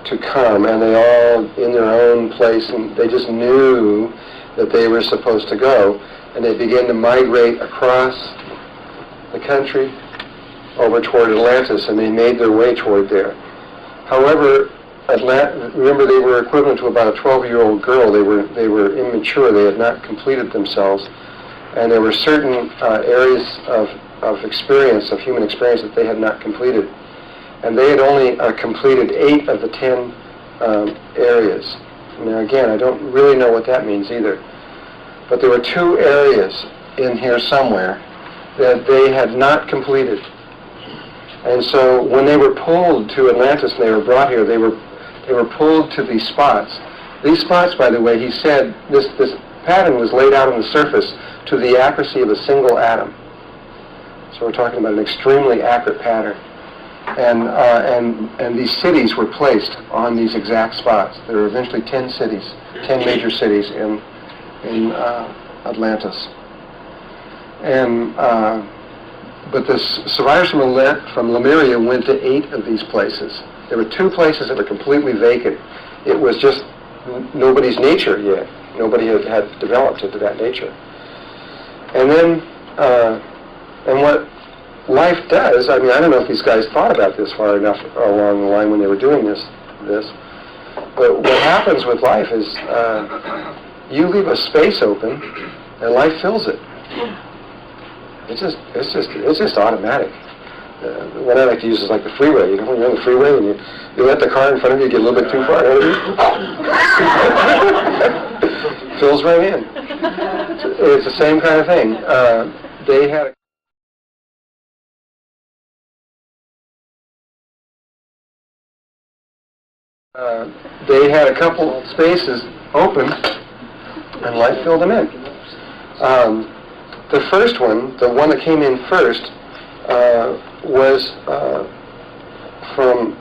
to come, and they all in their own place, and they just knew that they were supposed to go, and they began to migrate across the country over toward Atlantis, and they made their way toward there. However, remember, they were equivalent to about a 12-year-old girl. They were immature. They had not completed themselves, and there were certain areas of experience, of human experience, that they had not completed. And they had only completed 8 of the 10 areas. Now again, I don't really know what that means either. But there were 2 areas in here somewhere that they had not completed. And so when they were pulled to Atlantis and they were brought here, they were pulled to these spots. These spots, by the way, he said, this pattern was laid out on the surface to the accuracy of a single atom. So we're talking about an extremely accurate pattern. And these cities were placed on these exact spots. There were eventually 10 cities, 10 major cities in Atlantis. And but the survivors from Lemuria went to 8 of these places. There were 2 places that were completely vacant. It was just nobody's nature yet. Nobody had developed into that nature. And then, and what life does, I mean, I don't know if these guys thought about this far enough along the line when they were doing this, but what happens with life is you leave a space open and life fills it. It's just automatic. What I like to use is like the freeway. You know, when you're on the freeway and you let the car in front of you get a little bit too far ahead of you, fills right in. It's the same kind of thing. They had a couple spaces open, and life filled them in. The first one, the one that came in first, was from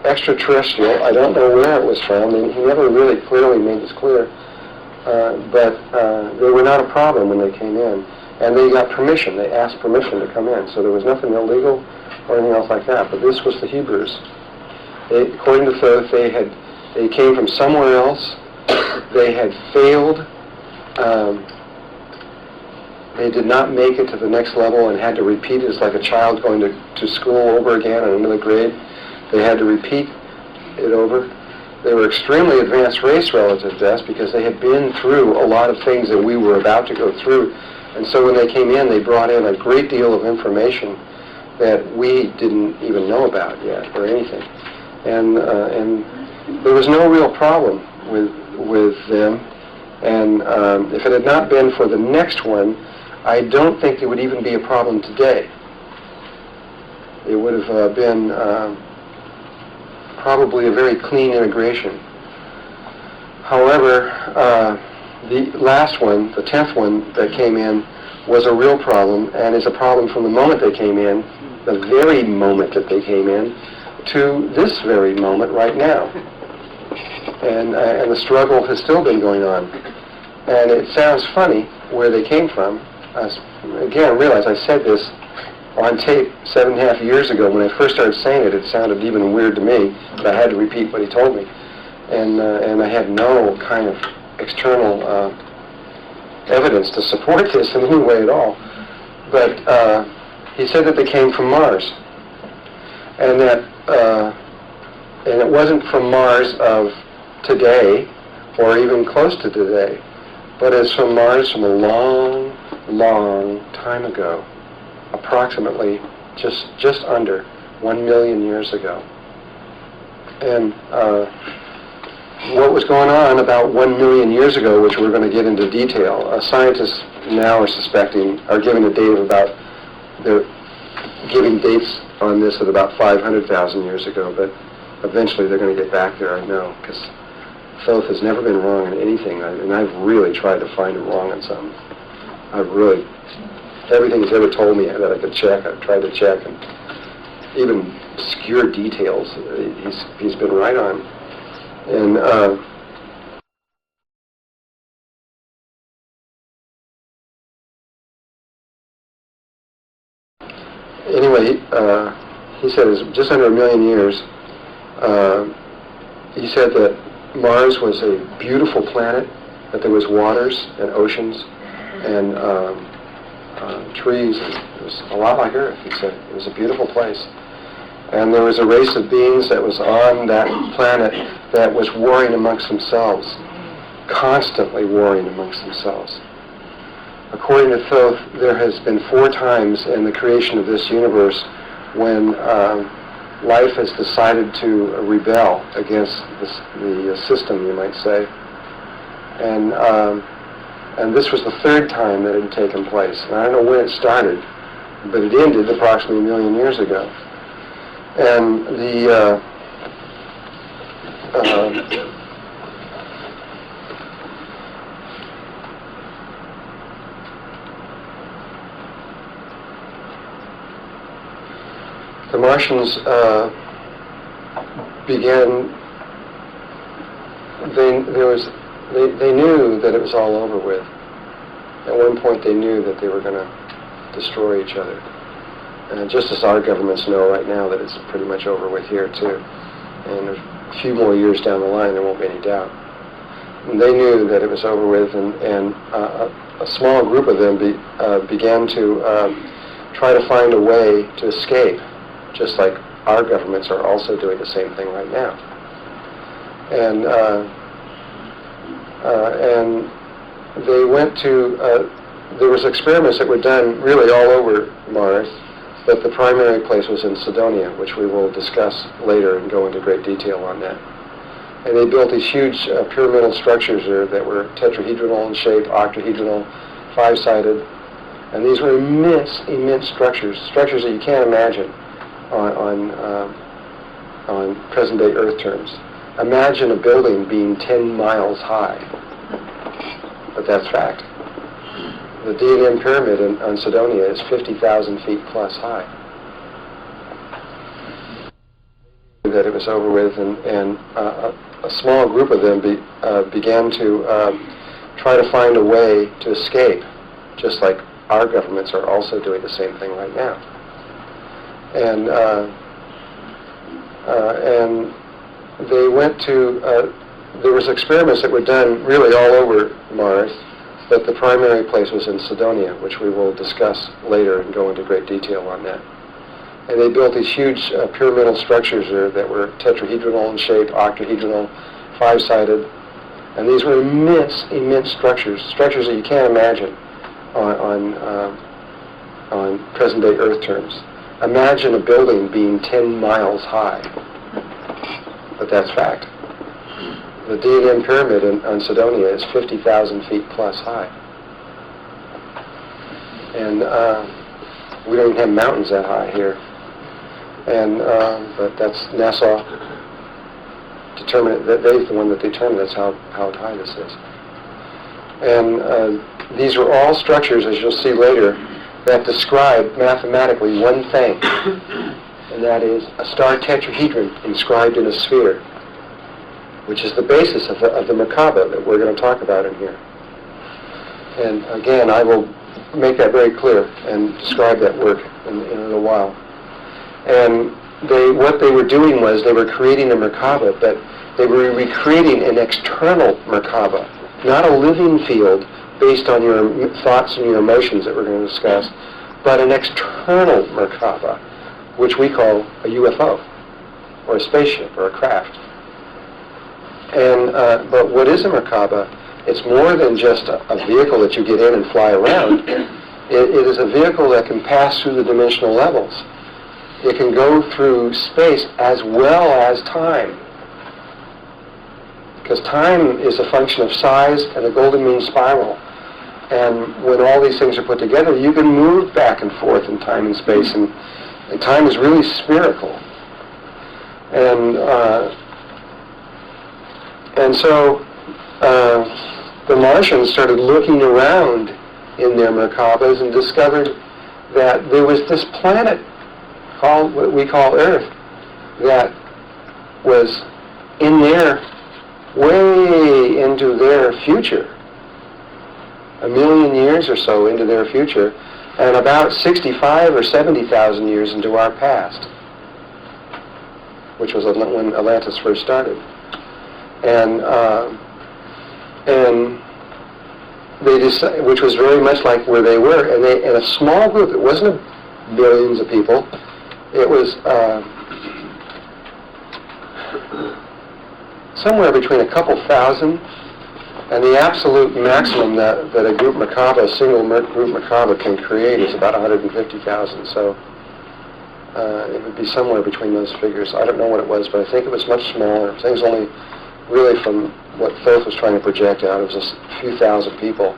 Extraterrestrial. I don't know where it was from, and he never really clearly made this clear, but they were not a problem when they came in. And they got permission. They asked permission to come in. So there was nothing illegal or anything else like that. But this was the Hebrews. According to Thoth, they came from somewhere else. They had failed. They did not make it to the next level and had to repeat it. It's like a child going to school over again in another grade. They had to repeat it over. They were extremely advanced race relative to us because they had been through a lot of things that we were about to go through. And so when they came in, they brought in a great deal of information that we didn't even know about yet or anything. And there was no real problem with them. And if it had not been for the next one, I don't think there would even be a problem today. It would have been probably a very clean integration. However, the last one, the 10th one that came in, was a real problem, and is a problem from the moment they came in, the very moment that they came in, to this very moment right now. And the struggle has still been going on. And it sounds funny where they came from. Again, I realize I said this on tape 7.5 years ago. When I first started saying it, it sounded even weird to me, but I had to repeat what he told me. And I had no kind of external evidence to support this in any way at all. But he said that they came from Mars. And that and it wasn't from Mars of today, or even close to today, but it's from Mars from a long, long time ago, approximately just under 1 million years ago. And what was going on about 1 million years ago, which we're going to get into detail, scientists now are giving a date of about they're giving dates on this at about 500,000 years ago, but eventually they're going to get back there, I know, because Thoth has never been wrong on anything, and I've really tried to find him wrong on something. Everything he's ever told me that I could check, I've tried to check, and even obscure details, he's been right on. And anyway, he said it's just under 1 million years. He said that Mars was a beautiful planet, that there was waters and oceans and trees. And it was a lot like Earth, he said. It was a beautiful place. And there was a race of beings that was on that planet that was warring amongst themselves, constantly warring amongst themselves. According to Thoth, there has been 4 times in the creation of this universe when life has decided to rebel against the system, you might say. And this was the 3rd time that it had taken place. And I don't know when it started, but it ended approximately 1 million years ago. And the Martians began. They knew that it was all over with. At one point, they knew that they were going to destroy each other. And just as our governments know right now that it's pretty much over with here too. And a few more years down the line, there won't be any doubt. And they knew that it was over with, and a small group of them began to try to find a way to escape, just like our governments are also doing the same thing right now. And they went to, there was experiments that were done really all over Mars, but the primary place was in Cydonia, which we will discuss later and go into great detail on that. And they built these huge pyramidal structures there that were tetrahedral in shape, octahedral, 5-sided, and these were immense structures that you can't imagine on present-day Earth terms. Imagine a building being 10 miles high, but that's fact. The D&M pyramid on Cydonia is 50,000 feet plus high. That it was over with, and a small group of them began to try to find a way to escape, just like our governments are also doing the same thing right now. And they went to, there was experiments that were done really all over Mars, but the primary place was in Cydonia, which we will discuss later and go into great detail on that. And they built these huge pyramidal structures there that were tetrahedral in shape, octahedral, 5-sided, and these were immense structures that you can't imagine on present-day Earth terms. Imagine a building being 10 miles high, but that's fact. The D&M pyramid on Cydonia is 50,000 feet plus high. And we don't even have mountains that high here. And but that's NASA determined, they're the one that determined that's how high this is. And these are all structures, as you'll see later, that describe mathematically one thing, and that is a star tetrahedron inscribed in a sphere, which is the basis of the Merkaba that we're going to talk about in here. And again, I will make that very clear and describe that work in a little while. And what they were doing was they were creating a Merkaba, but they were recreating an external Merkaba, not a living field based on your thoughts and your emotions that we're going to discuss, but an external Merkaba, which we call a UFO, or a spaceship, or a craft. And but what is a Merkaba? It's more than just a vehicle that you get in and fly around. It is a vehicle that can pass through the dimensional levels. It can go through space as well as time. Because time is a function of size and the golden mean spiral. And when all these things are put together, you can move back and forth in time and space, and time is really spherical. And so the Martians started looking around in their Merkabas and discovered that there was this planet called what we call Earth that was in their way into their future, 1 million years or so into their future, and about 65 or 70,000 years into our past, which was when Atlantis first started. And they decided, which was very much like where they were, and in a small group. It wasn't millions of people. It was somewhere between a couple thousand, and the absolute maximum that a group Merkaba, a single group Merkaba can create is about 150,000. So it would be somewhere between those figures. I don't know what it was, but I think it was much smaller. Things only really from what Thoth was trying to project out. It was just a few thousand people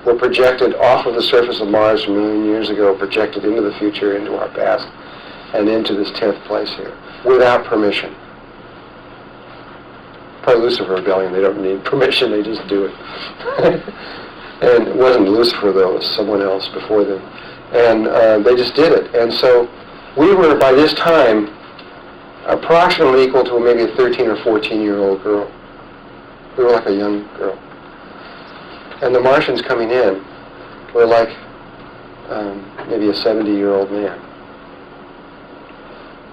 were projected off of the surface of Mars a million years ago, projected into the future, into our past, and into this 10th place here, without permission. Probably Lucifer Rebellion, they don't need permission, they just do it. And it wasn't Lucifer, though, it was someone else before them. And they just did it. And so we were, by this time, approximately equal to maybe a 13 or 14-year-old girl. We were like a young girl. And the Martians coming in were like maybe a 70-year-old man.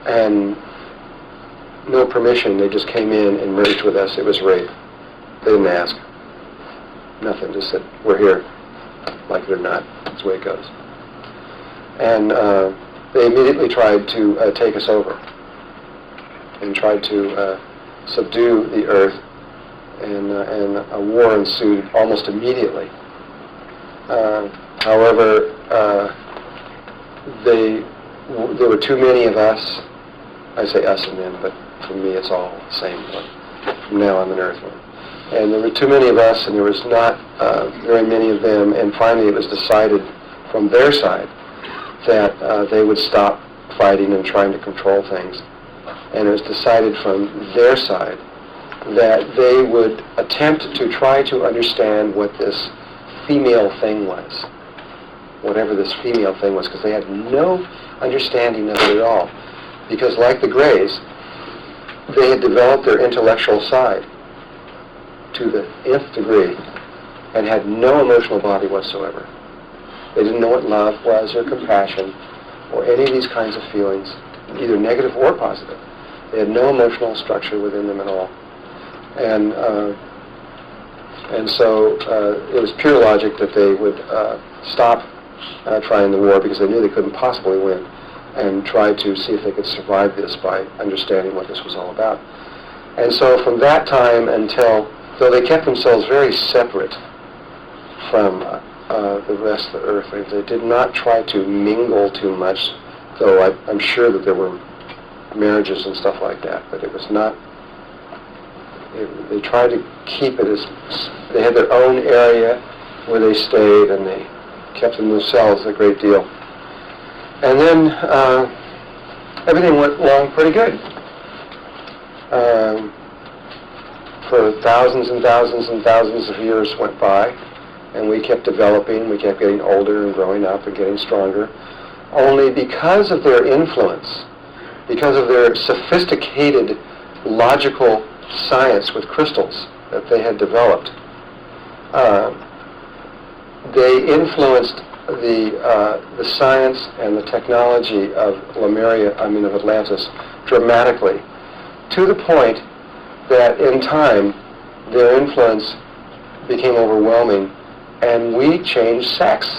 And no permission, they just came in and merged with us. It was rape. They didn't ask. Nothing, just said, we're here. Like it or not, that's the way it goes. And they immediately tried to take us over and tried to subdue the Earth, and a war ensued almost immediately. However, there were too many of us. I say us and them, but for me it's all the same. From now I'm an Earthling. And there were too many of us, and there was not very many of them, and finally it was decided from their side that they would stop fighting and trying to control things. And it was decided from their side that they would attempt to try to understand what this female thing was, whatever this female thing was, because they had no understanding of it at all. Because like the Greys, they had developed their intellectual side to the nth degree and had no emotional body whatsoever. They didn't know what love was or compassion or any of these kinds of feelings, either negative or positive. They had no emotional structure within them at all. And so it was pure logic that they would stop trying the war because they knew they couldn't possibly win, and try to see if they could survive this by understanding what this was all about. And so from that time until, though they kept themselves very separate from the rest of the Earth, they did not try to mingle too much, though I'm sure that there were marriages and stuff like that, but it was not, they tried to keep it as, they had their own area where they stayed, and they kept to themselves a great deal. And then everything went along pretty good. For thousands and thousands and thousands of years went by, and we kept developing, we kept getting older and growing up and getting stronger, only because of their influence, because of their sophisticated logical science with crystals that they had developed. They influenced the science and the technology of Lemuria, of Atlantis, dramatically, to the point that in time their influence became overwhelming, and we changed sex.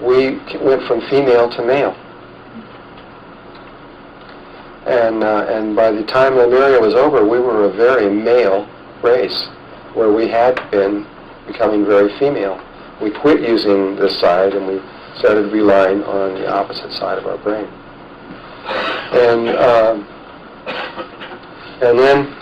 We went from female to male. And by the time Lemuria was over, we were a very male race, where we had been becoming very female. We quit using this side, and we started relying on the opposite side of our brain. And then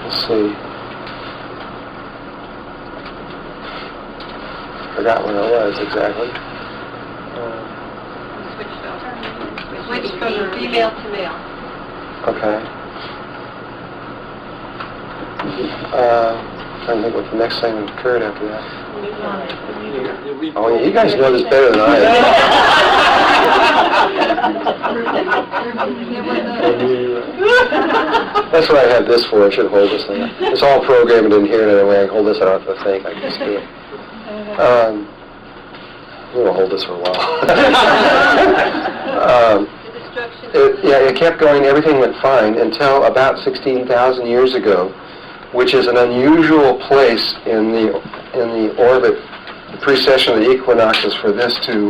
let's see. Forgot where I was exactly. Switch from female to male. Okay. Trying to think what the next thing occurred after that. Oh, yeah, you guys know this better than I do. That's what I had this for. I should hold this thing. It's all programmed in here, and anyway, I can hold this. I don't have to think. I can just do it. We'll hold this for a while. It kept going. Everything went fine until about 16,000 years ago, which is an unusual place in the orbit, the precession of the equinoxes for this to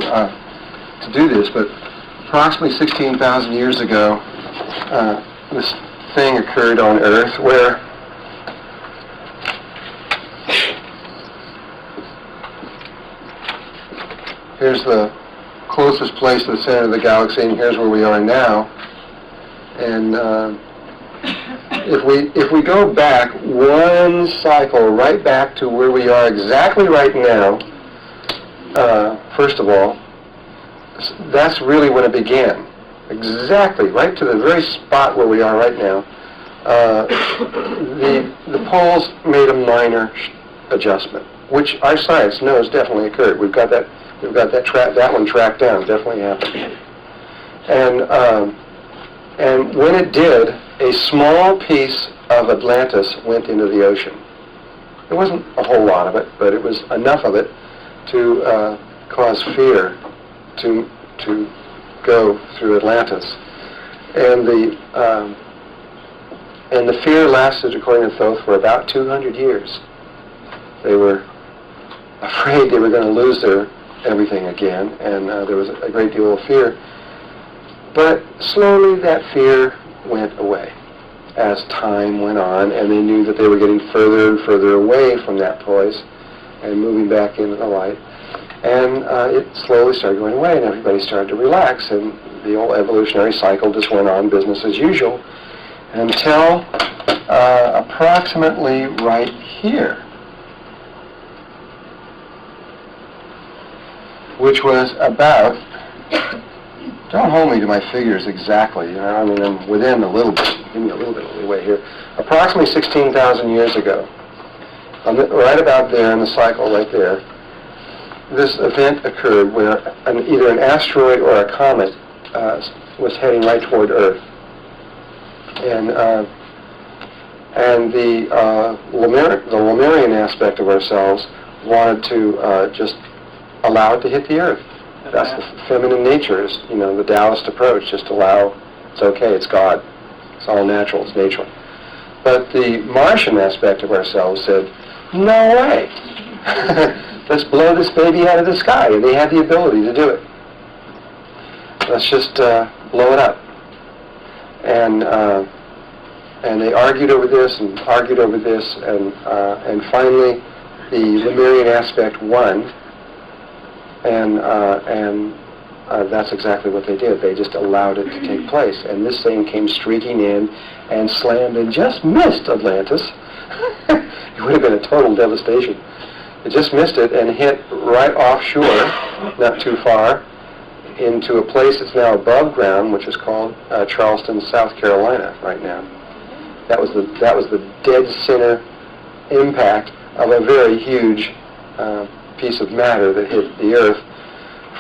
do this. But approximately 16,000 years ago, this thing occurred on Earth where here's the closest place to the center of the galaxy, and here's where we are now. And if we go back one cycle right back to where we are exactly right now, first of all, that's really when it began. Exactly, right to the very spot where we are right now. The poles made a minor adjustment, which our science knows definitely occurred. We've got that one tracked down. Definitely happened. And when it did, a small piece of Atlantis went into the ocean. There wasn't a whole lot of it, but it was enough of it to cause fear to go through Atlantis. And the fear lasted, according to Thoth, for about 200 years. They were afraid they were going to lose their everything again, and there was a great deal of fear. But slowly that fear went away as time went on, and they knew that they were getting further and further away from that place and moving back into the light. And it slowly started going away, and everybody started to relax, and the old evolutionary cycle just went on business as usual until approximately right here, which was about, don't hold me to my figures exactly, I mean, I'm within a little bit, give me a little bit of leeway here, approximately 16,000 years ago, right about there in the cycle right there, this event occurred where either an asteroid or a comet was heading right toward Earth. And the Lemurian aspect of ourselves wanted to just allow it to hit the Earth. That's the feminine nature, is, the Taoist approach, just allow, it's okay, it's God. It's all natural, it's nature. But the Martian aspect of ourselves said, no way. Let's blow this baby out of the sky, and they had the ability to do it. Let's just blow it up. And they argued over this and argued over this, and finally the Lemurian aspect won, and that's exactly what they did. They just allowed it to take place, and this thing came streaking in and slammed and just missed Atlantis. It would have been a total devastation. It just missed it and hit right offshore, not too far, into a place that's now above ground, which is called Charleston, South Carolina, right now. That was the dead center impact of a very huge piece of matter that hit the Earth,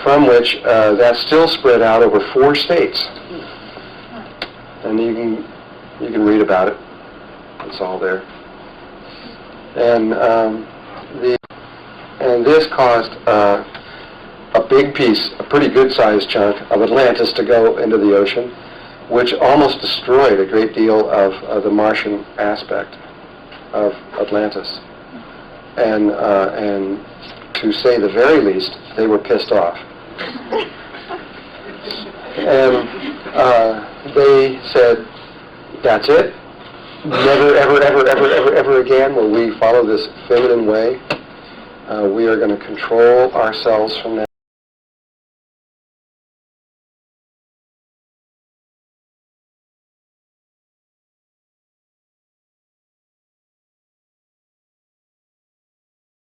from which that still spread out over 4 states. And you can read about it. It's all there. And this caused a big piece, a pretty good-sized chunk of Atlantis to go into the ocean, which almost destroyed a great deal of the Martian aspect of Atlantis. And to say the very least, they were pissed off. And they said, that's it. Never, ever, ever, ever, ever, ever again will we follow this feminine way. We are going to control ourselves from now